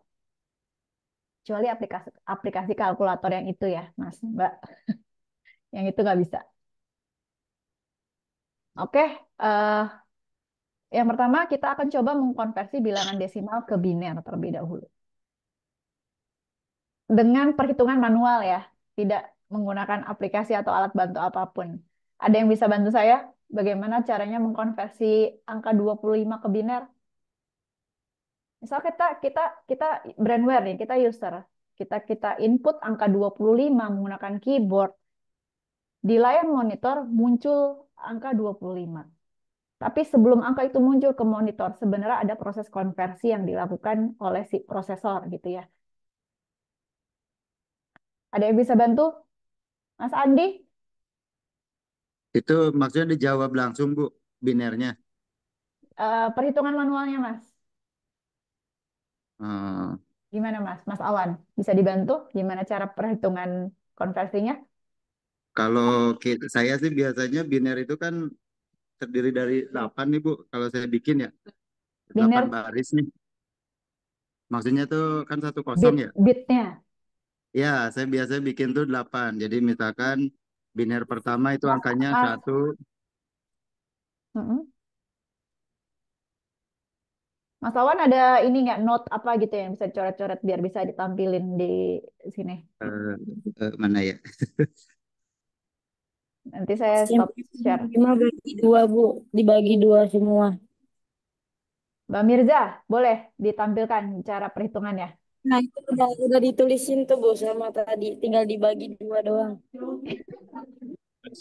Speaker 1: Kecuali aplikasi aplikasi kalkulator yang itu ya, Mas, Mbak, yang itu nggak bisa. Oke, yang pertama kita akan coba mengkonversi bilangan desimal ke biner terlebih dahulu. Dengan perhitungan manual ya, tidak menggunakan aplikasi atau alat bantu apapun. Ada yang bisa bantu saya? Bagaimana caranya mengkonversi angka 25 ke biner? Misal kita brandware nih, kita user. Kita input angka 25 menggunakan keyboard. Di layar monitor muncul angka 25. Tapi sebelum angka itu muncul ke monitor, sebenarnya ada proses konversi yang dilakukan oleh si prosesor gitu ya. Ada yang bisa bantu? Mas Andi?
Speaker 12: Itu maksudnya dijawab langsung, Bu, binernya.
Speaker 1: Perhitungan manualnya, Mas.
Speaker 12: Eh,
Speaker 1: Gimana, Mas? Mas Awan, bisa dibantu? Gimana cara perhitungan konversinya?
Speaker 12: kalau saya sih biasanya biner itu kan terdiri dari 8 nih, Bu. Kalau saya bikin ya, 8
Speaker 1: Biner
Speaker 12: baris nih. Maksudnya tuh kan 1-0 ya.
Speaker 1: bitnya.
Speaker 12: Ya, saya biasa bikin tuh 8. Jadi misalkan biner pertama itu angkanya
Speaker 1: Mas,
Speaker 12: 1.
Speaker 1: mm-mm. Mas Awan ada ini nggak note apa gitu yang bisa dicoret-coret biar bisa ditampilin di sini?
Speaker 12: Mana ya?
Speaker 1: Nanti saya stop share.
Speaker 14: 5 bagi 2, Bu. Dibagi 2 semua.
Speaker 1: Mbak Mirza, boleh ditampilkan cara perhitungannya?
Speaker 14: Nah, itu udah ditulisin tuh, Bu, sama tadi. Tinggal dibagi 2 doang.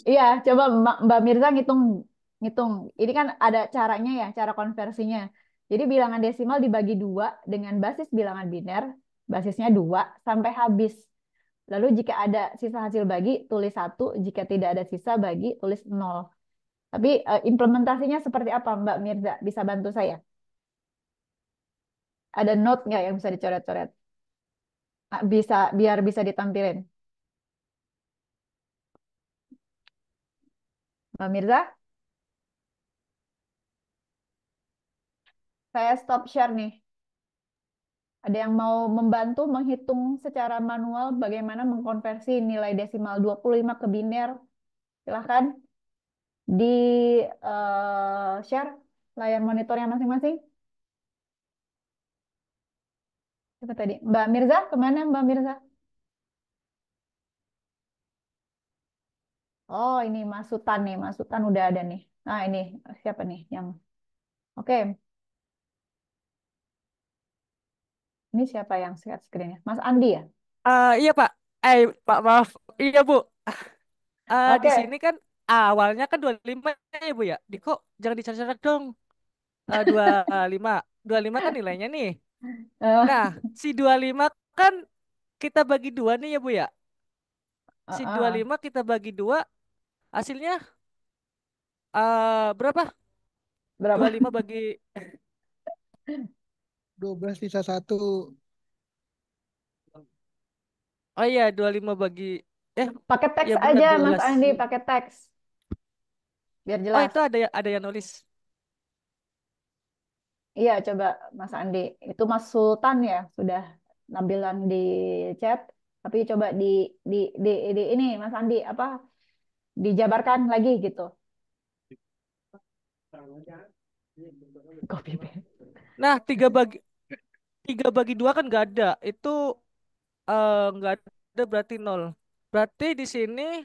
Speaker 1: Iya, coba Mbak Mirza ngitung ngitung. Ini kan ada caranya ya, cara konversinya. Jadi bilangan desimal dibagi 2 dengan basis bilangan biner, basisnya 2 sampai habis. Lalu jika ada sisa hasil bagi, tulis 1. Jika tidak ada sisa bagi, tulis 0. Tapi implementasinya seperti apa Mbak Mirza? Bisa bantu saya? Ada note nggak yang bisa dicoret-coret? Bisa, biar bisa ditampilin. Mbak Mirza, saya stop share nih. Ada yang mau membantu menghitung secara manual bagaimana mengkonversi nilai desimal 25 ke biner? Silahkan. di share layar monitornya masing-masing. Siapa tadi? Mbak Mirza, kemana Mbak Mirza? Oh, ini Mas Sultan nih. Mas Sultan udah ada nih. Nah, ini siapa nih yang oke. Ini siapa yang share screen-nya? Mas Andi ya?
Speaker 5: Iya Pak. Pak maaf. Iya Bu. Di
Speaker 1: Oke.
Speaker 5: sini kan awalnya kan 25 ya Bu ya. Di kok jangan dicatat dong. 25. 25 kan nilainya nih. Nah, si 25 kan kita bagi dua nih ya Bu ya. Si 25 kita bagi dua, hasilnya berapa?
Speaker 1: Berapa?
Speaker 5: 25 bagi
Speaker 6: 12 sisa 1.
Speaker 5: Oh iya, 25 bagi
Speaker 1: Pakai teks
Speaker 5: ya benar
Speaker 1: aja Mas
Speaker 5: 12.
Speaker 1: Andi, pakai teks. Biar
Speaker 5: Oh,
Speaker 1: jelas.
Speaker 5: itu ada yang nulis.
Speaker 1: Iya, coba Mas Andi. Itu Mas Sultan ya, sudah nampilan di chat. Tapi coba di, di ini Mas Andi apa dijabarkan lagi gitu. Copy paste.
Speaker 5: Nah, 3 bagi 2 kan nggak ada. Itu nggak ada berarti 0. Berarti di sini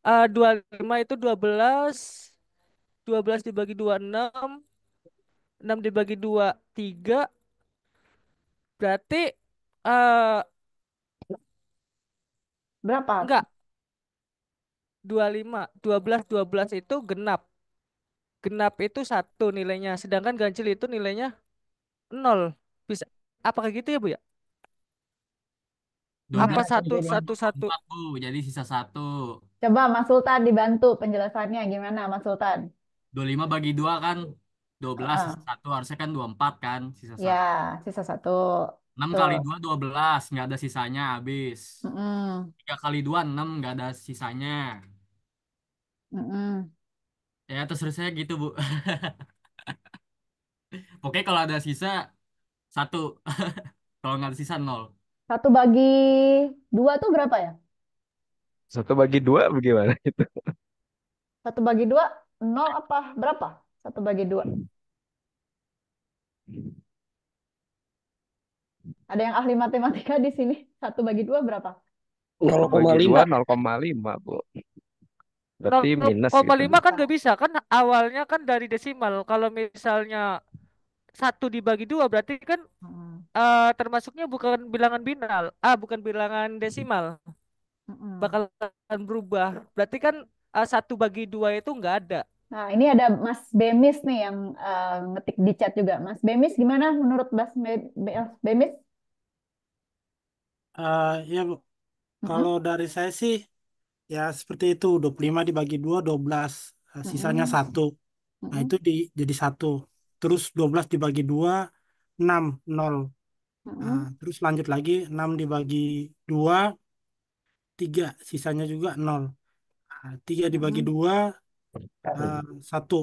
Speaker 5: 25 itu 12, 12 dibagi 2 6, 6 dibagi 2 3. Berarti eh
Speaker 1: Berapa?
Speaker 5: enggak 25, 12 itu genap. Genap itu 1 nilainya, sedangkan ganjil itu nilainya 0. Bisa apakah gitu ya, Bu ya?
Speaker 11: 12
Speaker 5: Apa
Speaker 1: Gimana
Speaker 5: satu
Speaker 1: terjadinya?
Speaker 5: satu satu?
Speaker 11: 4, Bu. Jadi sisa 1.
Speaker 1: Coba Mas Sultan dibantu penjelasannya gimana Mas Sultan?
Speaker 11: 25 bagi 2 kan 12,
Speaker 1: Heeh.
Speaker 11: sisa 1. Harusnya kan 24 kan, sisa
Speaker 1: Ya,
Speaker 11: 1.
Speaker 1: sisa 1.
Speaker 11: 6
Speaker 1: Tuh.
Speaker 11: kali 2 12, nggak ada sisanya habis.
Speaker 1: Mm-mm.
Speaker 11: 3 kali 2 6, nggak ada sisanya.
Speaker 1: Mm-mm.
Speaker 11: Ya terus saya gitu, Bu. Pokoknya kalau ada sisa 1. Kalau nggak ada sisa 0.
Speaker 1: 1 bagi 2 tuh berapa ya?
Speaker 7: 1 bagi 2 bagaimana itu?
Speaker 1: 1 bagi 2 nol apa berapa? 1 bagi 2. Ada yang ahli matematika di sini. 1 bagi 2 berapa?
Speaker 7: 1 bagi 2
Speaker 9: 0,5.
Speaker 7: 0,5 Bu. Berarti minus gitu.
Speaker 5: 0,5 kan nggak bisa kan, awalnya kan dari desimal. Kalau misalnya 1 dibagi 2 berarti kan
Speaker 1: Mm-mm.
Speaker 5: termasuknya bukan bilangan binal, bukan bilangan desimal,
Speaker 1: Mm-mm.
Speaker 5: bakalan berubah. Berarti kan 1 bagi 2 itu nggak ada.
Speaker 1: Nah, ini ada Mas Bemis nih yang ngetik di chat juga. Mas Bemis gimana menurut Bemis?
Speaker 9: Ya, Bu. Kalau
Speaker 1: Mm-mm.
Speaker 9: dari saya sih ya seperti itu. 25 dibagi 2 12. Sisanya
Speaker 1: Mm-mm.
Speaker 9: 1. Nah, itu
Speaker 1: Mm-mm.
Speaker 9: jadi 1. Terus 12 dibagi 2 6 0. Nah,
Speaker 1: Mm-mm.
Speaker 9: terus lanjut lagi 6 dibagi 2 3. Sisanya juga 0. Nah, 3 dibagi
Speaker 1: Mm-mm.
Speaker 9: 2 1.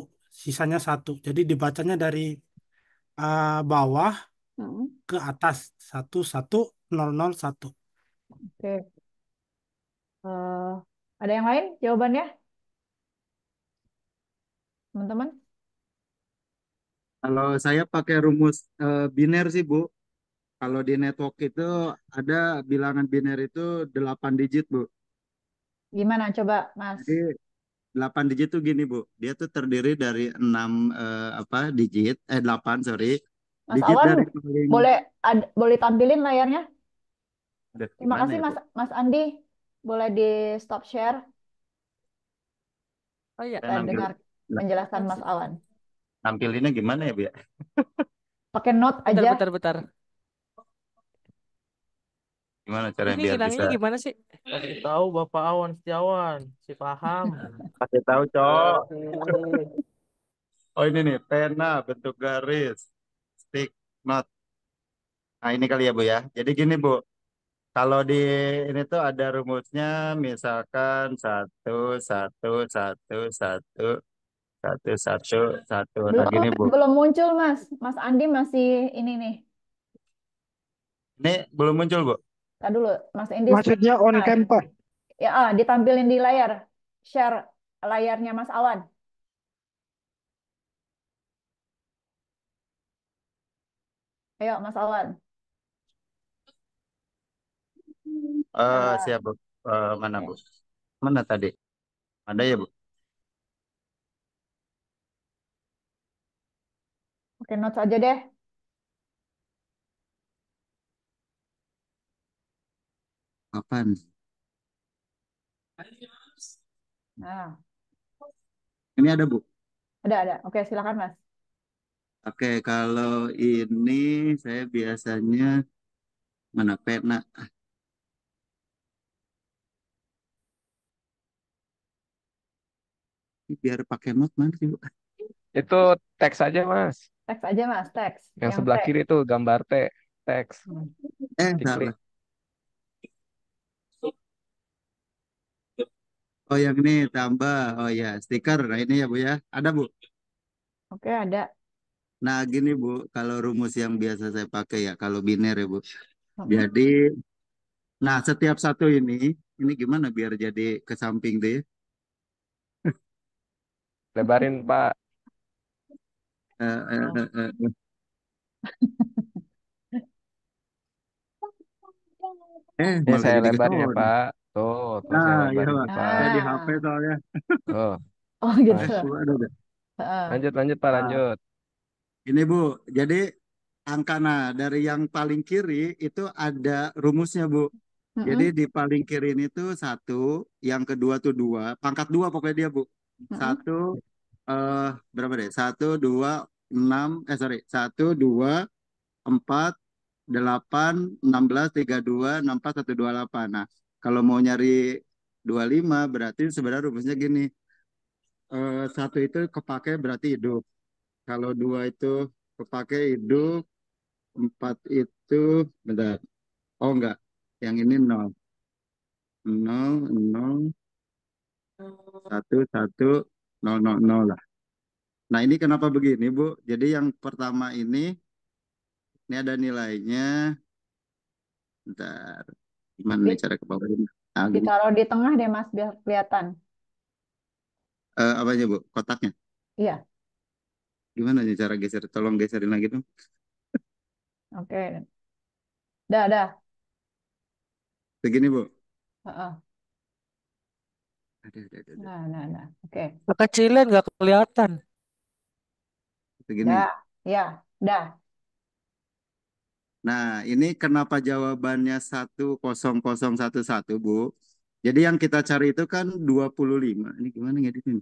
Speaker 9: Sisanya 1. Jadi dibacanya dari bawah
Speaker 1: Mm-mm.
Speaker 9: ke atas. 1 1 0 0 1.
Speaker 1: Oke. Eh, ada yang lain jawabannya, teman-teman?
Speaker 12: Kalau saya pakai rumus biner sih Bu. Kalau di network itu ada bilangan biner itu 8 digit Bu.
Speaker 1: Gimana coba, Mas?
Speaker 12: Jadi 8 digit tuh gini Bu. Dia tuh terdiri dari 6 apa digit, 8 sorry.
Speaker 1: Mas
Speaker 12: Digit
Speaker 1: Awan,
Speaker 12: dari paling
Speaker 1: boleh boleh tampilin layarnya?
Speaker 12: ada
Speaker 1: Terima
Speaker 12: gimana
Speaker 1: kasih
Speaker 12: ya Bu?
Speaker 1: Mas Andi. Boleh di stop share
Speaker 5: Oh iya,
Speaker 12: Saya
Speaker 1: dan
Speaker 12: nampil,
Speaker 1: dengar penjelasan Mas Awan.
Speaker 12: nampilinnya gimana ya Bu ya?
Speaker 1: Pakai note
Speaker 5: bentar
Speaker 1: aja.
Speaker 5: bentar bentar.
Speaker 12: Gimana caranya
Speaker 5: Ini
Speaker 12: biar bisa
Speaker 5: hilangnya gimana sih?
Speaker 3: Kasih tahu Bapak Awan Setiawan, si paham.
Speaker 12: kasih tahu Cok. Oh ini nih, pena bentuk garis, stick, not. Nah ini kali ya Bu ya. Jadi gini Bu, kalau di ini tuh ada rumusnya, misalkan satu, satu, satu, satu, satu, satu, satu. Nah
Speaker 1: Belum
Speaker 12: gini Bu,
Speaker 1: belum muncul, Mas. Mas Andi masih ini nih.
Speaker 12: ini belum muncul Bu.
Speaker 1: Tadi dulu, Mas Andi
Speaker 6: Maksudnya on
Speaker 1: sebentar.
Speaker 6: cam, Pak.
Speaker 1: Ya, ditampilin di layar. Share layarnya Mas Awan. Ayo, Mas Awan. Ya,
Speaker 12: Siap, Bu. Mana, Bu?
Speaker 1: oke.
Speaker 12: Mana tadi? Ada ya, Bu?
Speaker 1: Oke, notes aja deh.
Speaker 12: Kapan?
Speaker 1: Nah,
Speaker 12: Ini ada, Bu.
Speaker 1: ada. Oke, silakan, Mas.
Speaker 12: Oke, kalau ini saya biasanya mana pena. Ini biar pakai note mana sih, Bu?
Speaker 7: Itu teks aja, Mas.
Speaker 1: Teks aja, Mas. Teks.
Speaker 7: Yang
Speaker 1: Yang T.
Speaker 7: sebelah kiri itu gambar T, teks.
Speaker 1: Hmm.
Speaker 7: Diklik.
Speaker 12: Salah. Oh, yang ini tambah. Oh ya, stiker. Nah, ini ya, Bu ya. Ada, Bu.
Speaker 1: Oke, ada.
Speaker 12: Nah, gini, Bu. Kalau rumus yang biasa saya pakai ya, kalau biner ya, Bu.
Speaker 1: Mm-mm.
Speaker 12: Jadi, nah setiap satu ini gimana biar jadi ke samping deh.
Speaker 7: Lebarin, Pak.
Speaker 12: Eh, eh,
Speaker 1: Oh.
Speaker 12: eh, eh, eh.
Speaker 7: Ini
Speaker 12: Malah
Speaker 7: saya
Speaker 12: jadi
Speaker 7: lebarin ya,
Speaker 12: ketahuan.
Speaker 7: Pak. Tuh saya
Speaker 12: Nah, iya,
Speaker 7: lebarin
Speaker 12: Pak.
Speaker 7: nih, Pak.
Speaker 12: Saya di HP
Speaker 1: Ah.
Speaker 12: soalnya.
Speaker 7: Tuh,
Speaker 1: Oh, gitu.
Speaker 7: pas.
Speaker 12: Waduh.
Speaker 1: Heeh.
Speaker 7: Lanjut, Pak,
Speaker 12: Nah,
Speaker 7: lanjut.
Speaker 12: ini Bu, jadi angka nah dari yang paling kiri itu ada rumusnya Bu. Jadi
Speaker 1: Mm-mm.
Speaker 12: di paling kiri ini tuh satu, yang kedua tuh dua, pangkat dua pokoknya dia Bu.
Speaker 1: Mm-mm.
Speaker 12: Satu, eh berapa deh? Satu, dua, enam, sorry, satu, dua, empat, delapan, 16, 32, 64, 128. Nah, kalau mau nyari 25 berarti sebenarnya rumusnya gini. Satu itu kepake berarti hidup. Kalau dua itu kepake hidup, empat itu, bentar. Oh enggak, yang ini nol. Nol, nol, satu, satu, nol, nol, nol lah. Nah ini kenapa begini Bu? Jadi yang pertama ini ada nilainya. Bentar, gimana nih
Speaker 1: Di-
Speaker 12: cara ke bawah ini? Ah, gini.
Speaker 1: Ditaruh di tengah deh, Mas, biar kelihatan.
Speaker 12: Apa aja Bu? Kotaknya.
Speaker 1: Iya,
Speaker 12: Gimana nih cara geser? Tolong geserin lagi dong.
Speaker 1: oke. Dah.
Speaker 12: Begini Bu.
Speaker 1: Heeh.
Speaker 12: Ada.
Speaker 1: Nah. Oke.
Speaker 5: Kekecilan nggak kelihatan.
Speaker 12: Begini.
Speaker 1: Dah. Ya, dah.
Speaker 12: Nah, ini kenapa jawabannya 10011 Bu? Jadi yang kita cari itu kan 25. Ini gimana ngeditnya?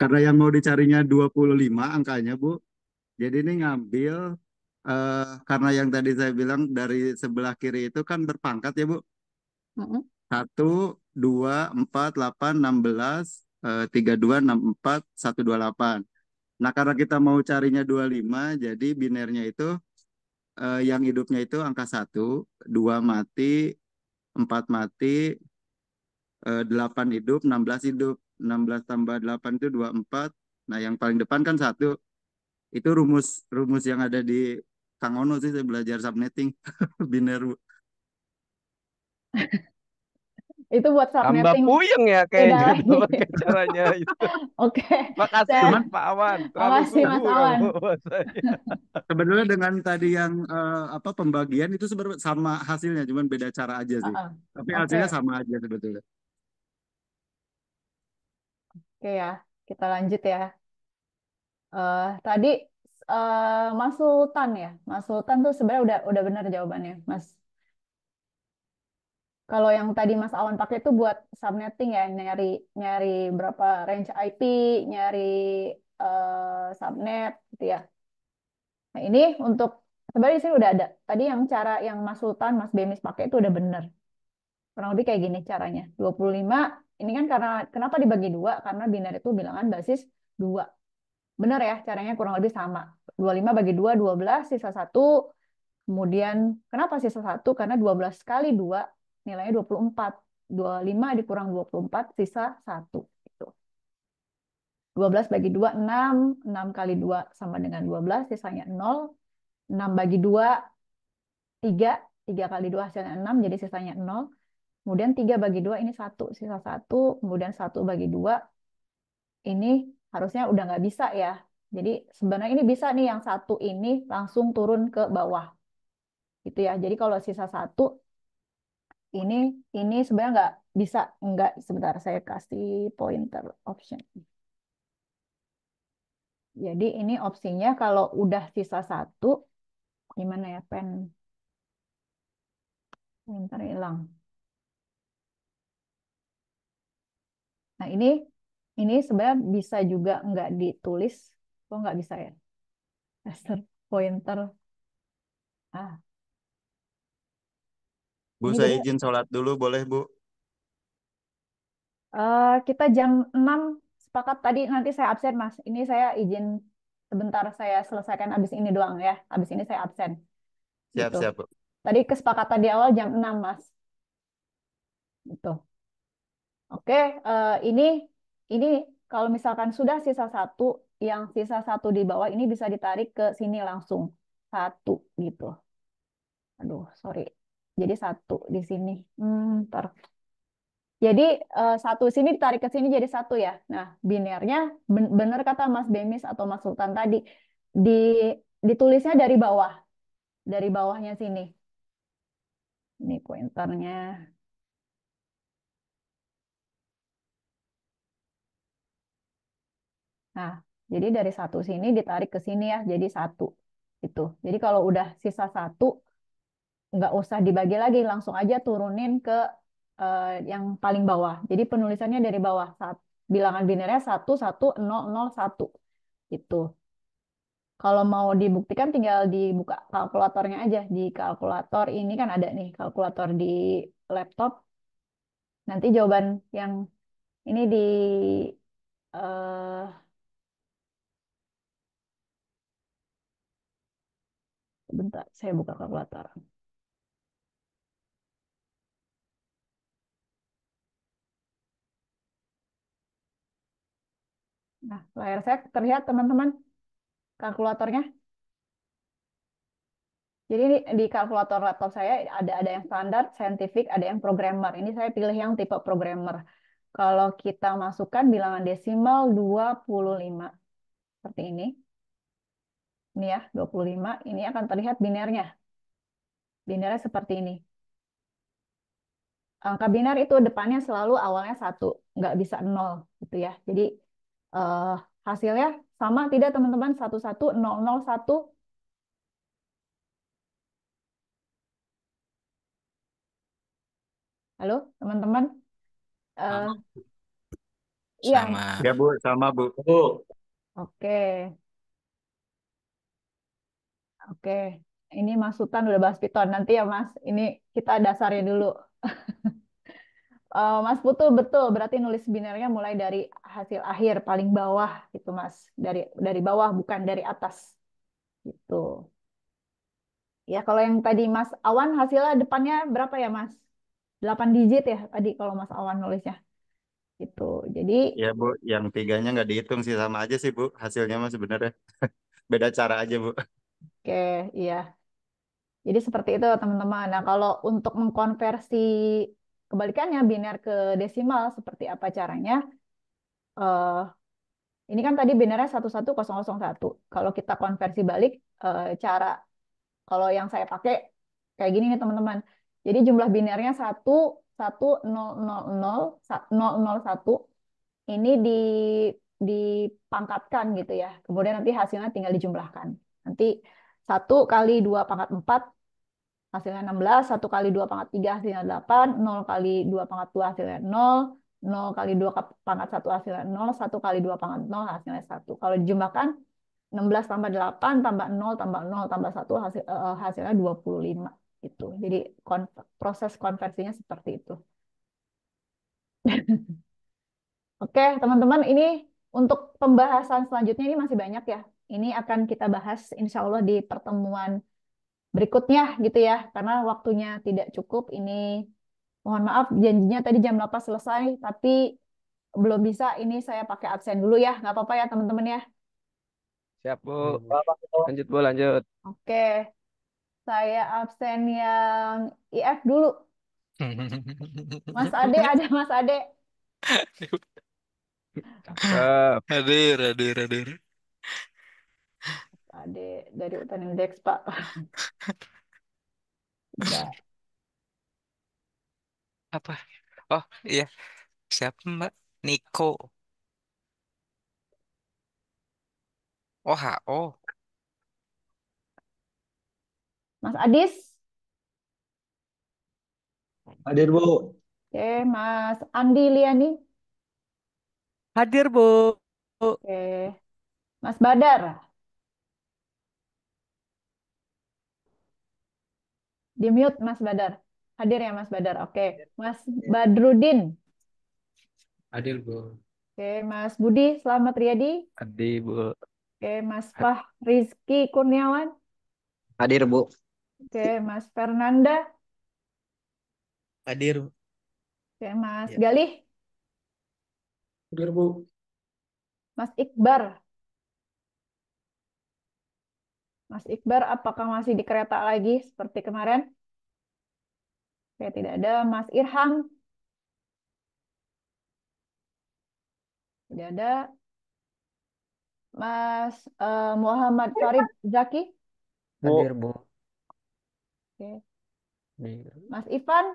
Speaker 12: Karena yang mau dicarinya 25 angkanya Bu. Jadi ini ngambil karena yang tadi saya bilang dari sebelah kiri itu kan berpangkat ya Bu.
Speaker 1: Mm-mm.
Speaker 12: 1, 2, 4, 8, 16, 32, 64, 128. Nah, karena kita mau carinya 25, jadi binernya itu yang hidupnya itu angka 1, 2 mati, 4 mati, 8 hidup, 16 hidup. 16 tambah 8 itu 24. Nah, yang paling depan kan 1. Itu rumus rumus yang ada di Kang Ono sih saya belajar subnetting biner Bu.
Speaker 1: Itu buat
Speaker 7: Tambah
Speaker 1: subnetting
Speaker 7: puyeng ya
Speaker 1: beda
Speaker 7: kayaknya
Speaker 1: lagi.
Speaker 7: tuh pakai caranya itu.
Speaker 1: Oke.
Speaker 7: Makasih
Speaker 12: Cuman
Speaker 7: Pak Awan, terlalu
Speaker 1: Makasih, Mas
Speaker 7: suhu
Speaker 1: Awan.
Speaker 7: kamu buat saya.
Speaker 12: sebenarnya dengan tadi yang apa pembagian itu sebenarnya sama hasilnya, cuman beda cara aja sih.
Speaker 1: Heeh.
Speaker 12: Tapi
Speaker 1: Oke.
Speaker 12: hasilnya sama aja sebetulnya.
Speaker 1: Oke ya. Kita lanjut ya. Tadi Mas Sultan ya. Mas Sultan tuh sebenarnya udah benar jawabannya, Mas. Kalau yang tadi Mas Awan pakai itu buat subnetting ya, nyari nyari berapa range IP, nyari subnet gitu ya. Nah, ini untuk sebenarnya di sini udah ada. Tadi yang cara yang Mas Sultan, Mas Bemis pakai itu udah benar. Kurang lebih kayak gini caranya. 25 ini kan karena kenapa dibagi dua? Karena biner itu bilangan basis 2. Benar ya, caranya kurang lebih sama. 25 bagi 2, 12, sisa 1. Kemudian, kenapa sisa 1? Karena 12 kali 2, nilainya 24. 25 dikurang 24, sisa 1. Gitu. 12 bagi 2, 6. 6 kali 2 sama dengan 12, sisanya 0. 6 bagi 2, 3. 3 kali 2 hasilnya 6, jadi sisanya 0. Kemudian 3 bagi 2, ini 1, sisa 1. Kemudian 1 bagi 2, ini harusnya udah nggak bisa ya. Jadi sebenarnya ini bisa nih yang satu ini langsung turun ke bawah gitu ya. Jadi kalau sisa satu ini sebenarnya nggak bisa, nggak, sebentar saya kasih pointer option. Jadi ini opsinya kalau udah sisa satu, gimana ya, pointer hilang. Nah ini sebenarnya bisa juga nggak ditulis, kok nggak bisa ya? Laser pointer. Ah,
Speaker 12: Bu,
Speaker 1: ini
Speaker 12: saya
Speaker 1: jadi
Speaker 12: izin sholat dulu, boleh Bu?
Speaker 1: kita jam 6 sepakat tadi, nanti saya absen Mas. Ini saya izin sebentar, saya selesaikan abis ini doang ya. Abis ini saya absen gitu.
Speaker 12: Siap-siap Bu.
Speaker 1: Tadi kesepakatan di awal jam 6 Mas. Gitu. Oke, ini ini kalau misalkan sudah sisa satu, yang sisa satu di bawah ini bisa ditarik ke sini langsung satu gitu. Aduh, sorry. Jadi satu di sini. Ntar. Jadi satu sini ditarik ke sini jadi satu ya. Nah, binernya benar kata Mas Bemis atau Mas Sultan tadi, di ditulisnya dari bawahnya sini. Ini pointernya. Nah, jadi dari satu sini ditarik ke sini ya, jadi satu. Itu. Jadi kalau udah sisa satu, nggak usah dibagi lagi, langsung aja turunin ke yang paling bawah. Jadi penulisannya dari bawah. Bilangan binernya 11001. Itu. Kalau mau dibuktikan tinggal dibuka kalkulatornya aja. Di kalkulator ini kan ada nih, kalkulator di laptop. Nanti jawaban yang ini di eh bentar, saya buka kalkulator. Nah, layar saya terlihat teman-teman kalkulatornya. Jadi ini di kalkulator laptop saya ada yang standar, scientific, ada yang programmer. Ini saya pilih yang tipe programmer. Kalau kita masukkan bilangan desimal 25 seperti ini. Ini ya, 25, ini akan terlihat binernya. Binernya seperti ini. Angka biner itu depannya selalu awalnya satu, nggak bisa nol gitu ya. Jadi eh, hasilnya sama tidak teman-teman? 11001. Halo teman-teman. Eh,
Speaker 11: Sama.
Speaker 1: iya,
Speaker 4: Sama.
Speaker 12: Ya Bu, sama Bu.
Speaker 1: oke. Oke, ini Mas Sultan udah bahas Python. Nanti ya Mas, ini kita dasarnya dulu. Mas Putu betul, berarti nulis binernya mulai dari hasil akhir paling bawah gitu Mas. Dari bawah bukan dari atas gitu. Ya kalau yang tadi Mas Awan hasilnya depannya berapa ya Mas? 8 digit ya tadi kalau Mas Awan nulisnya. Gitu. Jadi
Speaker 12: Ya Bu, yang tiganya nggak dihitung sih, sama aja sih Bu. Hasilnya mah sebenarnya. Beda cara aja Bu.
Speaker 1: oke, iya. Jadi seperti itu teman-teman. Nah, kalau untuk mengkonversi kebalikannya biner ke desimal seperti apa caranya? Eh, ini kan tadi binernya 11001. Kalau kita konversi balik, cara kalau yang saya pakai kayak gini nih teman-teman. Jadi jumlah binernya 1100001 ini dipangkatkan gitu ya. Kemudian nanti hasilnya tinggal dijumlahkan. Nanti 1 kali 2 pangkat 4 hasilnya 16, 1 kali 2 pangkat 3 hasilnya 8, 0 kali 2 pangkat 2 hasilnya 0, 0 kali 2 pangkat 1 hasilnya 0, 1 kali 2 pangkat 0 hasilnya 1. Kalau dijumlahkan 16 tambah 8 tambah 0 tambah 0 tambah 1 hasilnya 25 gitu. Jadi proses konversinya seperti itu. Oke, teman-teman, ini untuk pembahasan selanjutnya ini masih banyak ya. Ini akan kita bahas insya Allah di pertemuan berikutnya gitu ya, karena waktunya tidak cukup. Ini mohon maaf janjinya tadi jam 8 selesai, tapi belum bisa. Ini saya pakai absen dulu ya, nggak apa-apa ya teman-teman ya.
Speaker 7: Siap, Bu. Lanjut, Bu, lanjut.
Speaker 1: Oke, saya absen yang IF dulu. Mas Ade, ada Mas Ade.
Speaker 7: Cakep.
Speaker 4: Hadir, hadir, hadir.
Speaker 1: Ade dari Utan Indeks, Pak. Udah.
Speaker 4: Apa? Oh iya, siapa Mbak? Niko. Oh HO.
Speaker 1: Mas Adis.
Speaker 13: Hadir, Bu.
Speaker 1: Oke, Mas Andi Liani.
Speaker 5: Hadir, Bu.
Speaker 1: Oke, Mas Badar. Di mute Mas Badar. Hadir ya Mas Badar. Oke, Mas Badrudin.
Speaker 8: Hadir, Bu.
Speaker 1: Oke, Mas Budi Selamat Riyadi.
Speaker 7: Adi, Bu.
Speaker 1: Oke, Mas Fah Rizky Kurniawan.
Speaker 13: Hadir, Bu.
Speaker 1: Oke, Mas Fernanda.
Speaker 13: Hadir.
Speaker 1: Oke, Mas
Speaker 13: Ya.
Speaker 1: Galih.
Speaker 8: Hadir, Bu.
Speaker 1: Mas Iqbar. Mas Iqbar, apakah masih di kereta lagi seperti kemarin? Oke, tidak ada. Mas Irham. Tidak ada. Mas Muhammad Farid Zaki.
Speaker 13: Hadir, Bu.
Speaker 1: Oke.
Speaker 13: Hadir.
Speaker 1: Mas Ivan.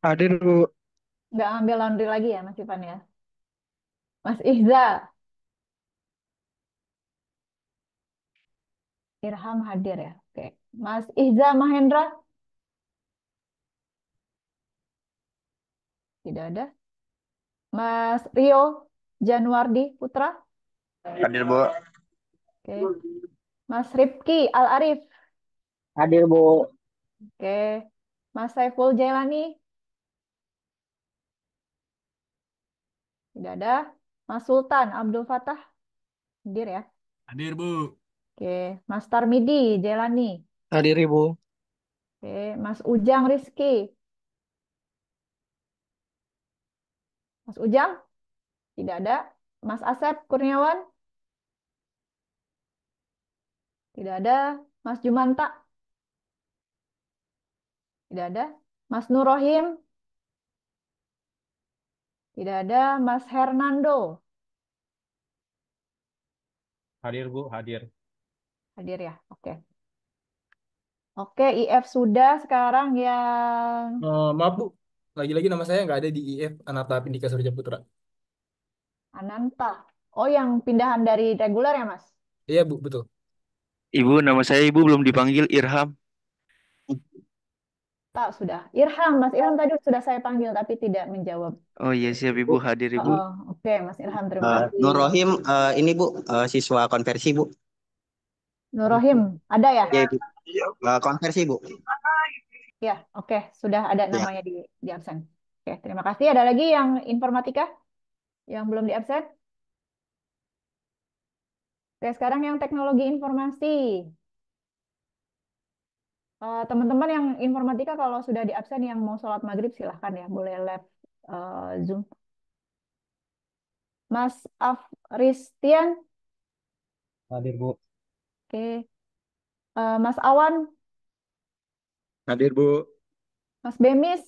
Speaker 13: Hadir, Bu.
Speaker 1: Nggak ambil laundry lagi ya Mas Ivan ya. Mas Ihza. Irham hadir ya. Oke. Mas Ihza Mahendra. Tidak ada. Mas Rio Januardi Putra.
Speaker 13: Hadir, Bu.
Speaker 1: Oke. Mas Rifki Al Arif.
Speaker 13: Hadir, Bu.
Speaker 1: Oke. Mas Saiful Jailani. Tidak ada. Mas Sultan Abdul Fattah. Hadir ya.
Speaker 11: Hadir, Bu.
Speaker 1: Oke. Mas Tarmidi Jailani.
Speaker 13: Hadir, Ibu.
Speaker 1: Oke. Mas Ujang Rizky. Mas Ujang. Tidak ada. Mas Asep Kurniawan. Tidak ada. Mas Jumanta. Tidak ada. Mas Nurohim. Tidak ada. Mas Hernando.
Speaker 8: Hadir, Bu. Hadir.
Speaker 1: Hadir ya. Oke. Oke, IF sudah. Sekarang yang
Speaker 8: Maaf, Bu. Lagi-lagi nama saya nggak ada di IF Anata Pindika Surya Putra.
Speaker 1: Ananta. Oh, yang pindahan dari reguler ya, Mas?
Speaker 8: Iya, Bu, betul.
Speaker 13: Ibu, nama saya Ibu belum dipanggil Irham.
Speaker 1: Tak, sudah. Irham, Mas Irham tadi sudah saya panggil tapi tidak menjawab.
Speaker 13: Oh iya, siap Ibu. Hadir,
Speaker 1: Oh,
Speaker 13: Ibu.
Speaker 1: oh. Oke, Mas Irham, terima kasih.
Speaker 13: Nur Rohim, ini Bu, siswa konversi, Bu.
Speaker 1: Nurohim, ada ya?
Speaker 13: Ya, Ibu. Konversi, Bu.
Speaker 1: Ya, oke. Sudah ada
Speaker 13: Ya.
Speaker 1: namanya di absen. Oke, terima kasih. Ada lagi yang informatika yang belum di absen? Oke, sekarang yang teknologi informasi. Teman-teman yang informatika kalau sudah di absen yang mau sholat maghrib silahkan ya, boleh live Zoom. Mas Afristian,
Speaker 8: Hadir, Bu.
Speaker 1: oke. Mas Awan,
Speaker 12: Hadir, Bu.
Speaker 1: Mas Bemis,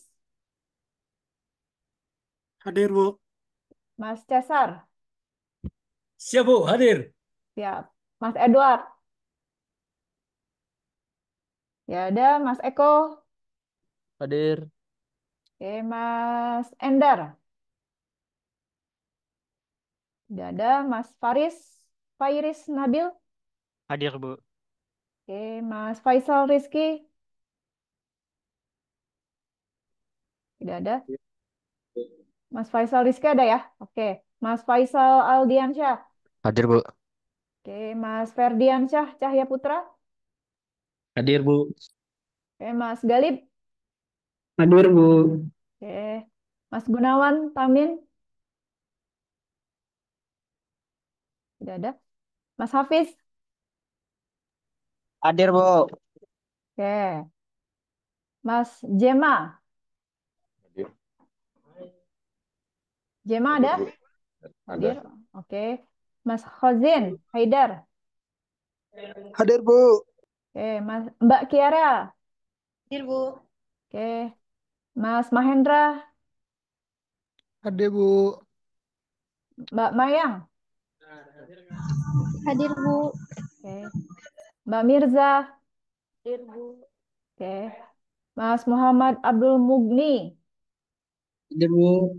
Speaker 9: Hadir, Bu.
Speaker 1: Mas Cesar,
Speaker 8: Siap, Bu. Hadir.
Speaker 1: siap. Mas Edward, ya ada. Mas Eko,
Speaker 13: Hadir.
Speaker 1: oke. Mas Endar, tidak ada. Mas Fairis Nabil,
Speaker 13: Hadir, Bu.
Speaker 1: oke. Mas Faisal Rizky, tidak ada. Mas Faisal Rizky ada ya? Oke. Mas Faisal Aldiansyah,
Speaker 13: Hadir, Bu.
Speaker 1: oke. Mas Ferdiansyah Cahya Putra,
Speaker 13: Hadir, Bu.
Speaker 1: oke. Mas Galib,
Speaker 13: Hadir, Bu.
Speaker 1: oke. Mas Gunawan Tamin, tidak ada. Mas Hafiz,
Speaker 13: Hadir, Bu.
Speaker 1: oke. Mas Jema, Jema ada? Hadir, oke. Mas Khozin Haidar,
Speaker 13: Hadir, Bu.
Speaker 1: oke. Mbak Kiara,
Speaker 14: Hadir, Bu.
Speaker 1: oke. Mas Mahendra,
Speaker 6: Hadir, Bu.
Speaker 1: Mbak Mayang,
Speaker 14: Hadir, Bu.
Speaker 1: oke. Oke. Mbak Mirza.
Speaker 14: Hadir, Bu.
Speaker 1: Oke. Mas Muhammad Abdul Mugni.
Speaker 13: Hadir, Bu.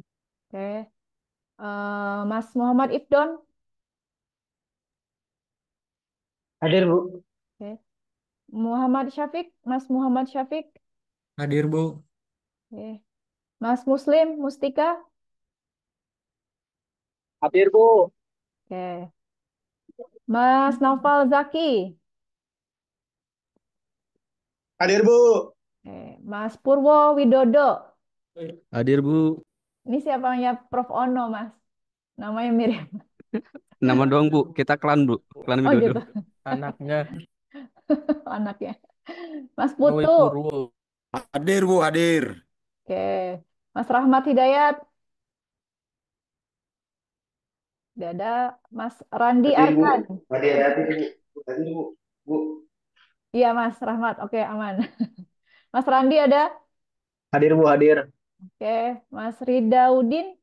Speaker 1: Oke. Mas Muhammad Ifdon.
Speaker 13: Hadir, Bu.
Speaker 1: Oke. Muhammad Syafiq. Mas Muhammad Syafiq.
Speaker 8: Hadir, Bu.
Speaker 1: Oke. Mas Muslim Mustika.
Speaker 13: Hadir, Bu.
Speaker 1: Oke. Mas Naufal Zaki.
Speaker 13: Hadir, Bu.
Speaker 1: Oke. Mas Purwo Widodo.
Speaker 13: Hadir, Bu.
Speaker 1: Ini siapanya Prof. Ono, Mas? Namanya mirip.
Speaker 13: Nama doang, Bu. Kita klan, Bu. Klan
Speaker 1: Oh
Speaker 13: Widodo.
Speaker 1: gitu.
Speaker 8: Anaknya
Speaker 1: Anaknya. Mas
Speaker 8: Noe
Speaker 1: Putu.
Speaker 8: Purwo.
Speaker 15: Hadir, Bu, hadir.
Speaker 1: Oke. Mas Rahmat Hidayat. Tidak ada. Mas Randi
Speaker 16: Hadir, Bu.
Speaker 1: Arkan.
Speaker 16: Hadir, hadir, Bu. Hadir, Bu. Bu.
Speaker 1: Iya, Mas Rahmat. Oke, aman. Mas Randi ada?
Speaker 13: Hadir, Bu. Hadir.
Speaker 1: Oke. Mas Ridaudin.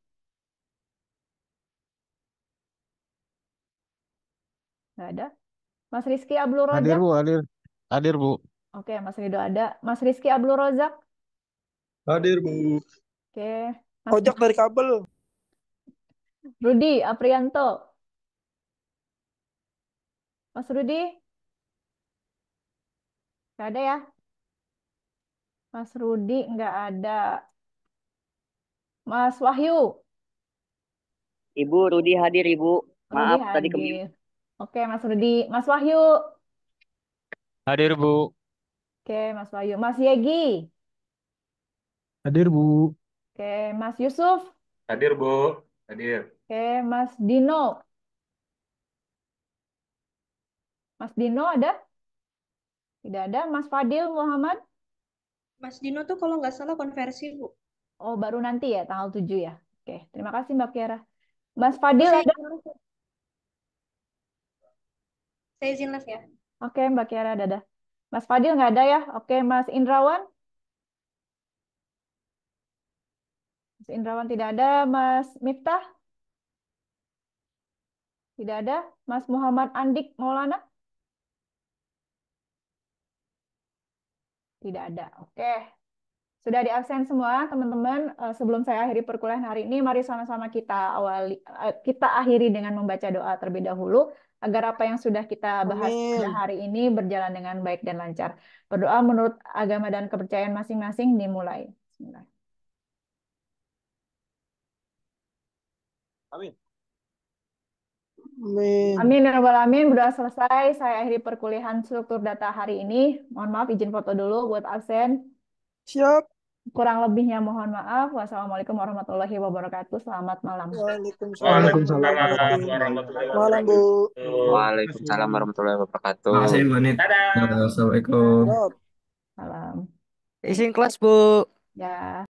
Speaker 1: Tidak ada. Mas Rizky Abdul
Speaker 3: Hadir,
Speaker 1: Rozak.
Speaker 3: Bu, hadir. Hadir, Bu.
Speaker 1: Oke, Mas Rido ada. Mas Rizky Abdul Rozak.
Speaker 15: Hadir, Bu.
Speaker 1: Oke. Mas
Speaker 13: Ojek dari kabel.
Speaker 1: Rudi Aprianto. Mas Rudi. Nggak ada ya? Mas Rudi nggak ada. Mas Wahyu.
Speaker 13: Ibu Rudi hadir, Ibu.
Speaker 1: Rudi
Speaker 13: Maaf tadi
Speaker 1: hadir. Oke, Mas Rudi. Mas Wahyu.
Speaker 13: Hadir, Bu.
Speaker 1: Oke, Mas Wahyu. Mas Yegi.
Speaker 3: Hadir, Bu.
Speaker 1: Oke, Mas Yusuf.
Speaker 10: Hadir, Bu. Hadir.
Speaker 1: Oke, Mas Dino. Mas Dino ada? Tidak ada. Mas Fadil Muhammad.
Speaker 14: Mas Dino tuh kalau nggak salah konversi, Bu.
Speaker 1: Oh, baru nanti ya, tanggal 7 ya. Oke, terima kasih Mbak Kiara. Mas Fadil
Speaker 14: Saya
Speaker 1: ada?
Speaker 14: saya izin live ya.
Speaker 1: Oke, Mbak Kiara ada. Mas Fadil nggak ada ya? Oke, Mas Indrawan. Mas Indrawan tidak ada. Mas Miftah? Tidak ada. Mas Muhammad Andik Maulana? Tidak ada. Oke. Sudah di absen semua, teman-teman. Sebelum saya akhiri perkuliahan hari ini, mari sama-sama kita akhiri dengan membaca doa terlebih dahulu agar apa yang sudah kita bahas pada
Speaker 13: Amin.
Speaker 1: hari ini berjalan dengan baik dan lancar. Berdoa menurut agama dan kepercayaan masing-masing dimulai. Bismillah.
Speaker 13: Amin.
Speaker 6: Amin.
Speaker 1: Amin ya rabbal alamin. Berdoa selesai. Saya akhiri perkuliahan struktur data hari ini. Mohon maaf, izin foto dulu buat absen.
Speaker 13: Siap.
Speaker 1: Kurang lebihnya mohon maaf. Wassalamualaikum warahmatullahi wabarakatuh. Selamat malam.
Speaker 6: Waalaikumsalam
Speaker 10: Waalaikumsalam
Speaker 6: warahmatullahi
Speaker 10: warahmatullahi
Speaker 6: wabarakatuh. Malam, Bu.
Speaker 10: wabarakatuh.
Speaker 13: Waalaikumsalam warahmatullahi wabarakatuh.
Speaker 2: Makasih, Mbak Nit.
Speaker 10: Dadah.
Speaker 2: Assalamualaikum.
Speaker 6: Siap.
Speaker 1: Salam.
Speaker 5: Izin kelas, Bu.
Speaker 1: Ya.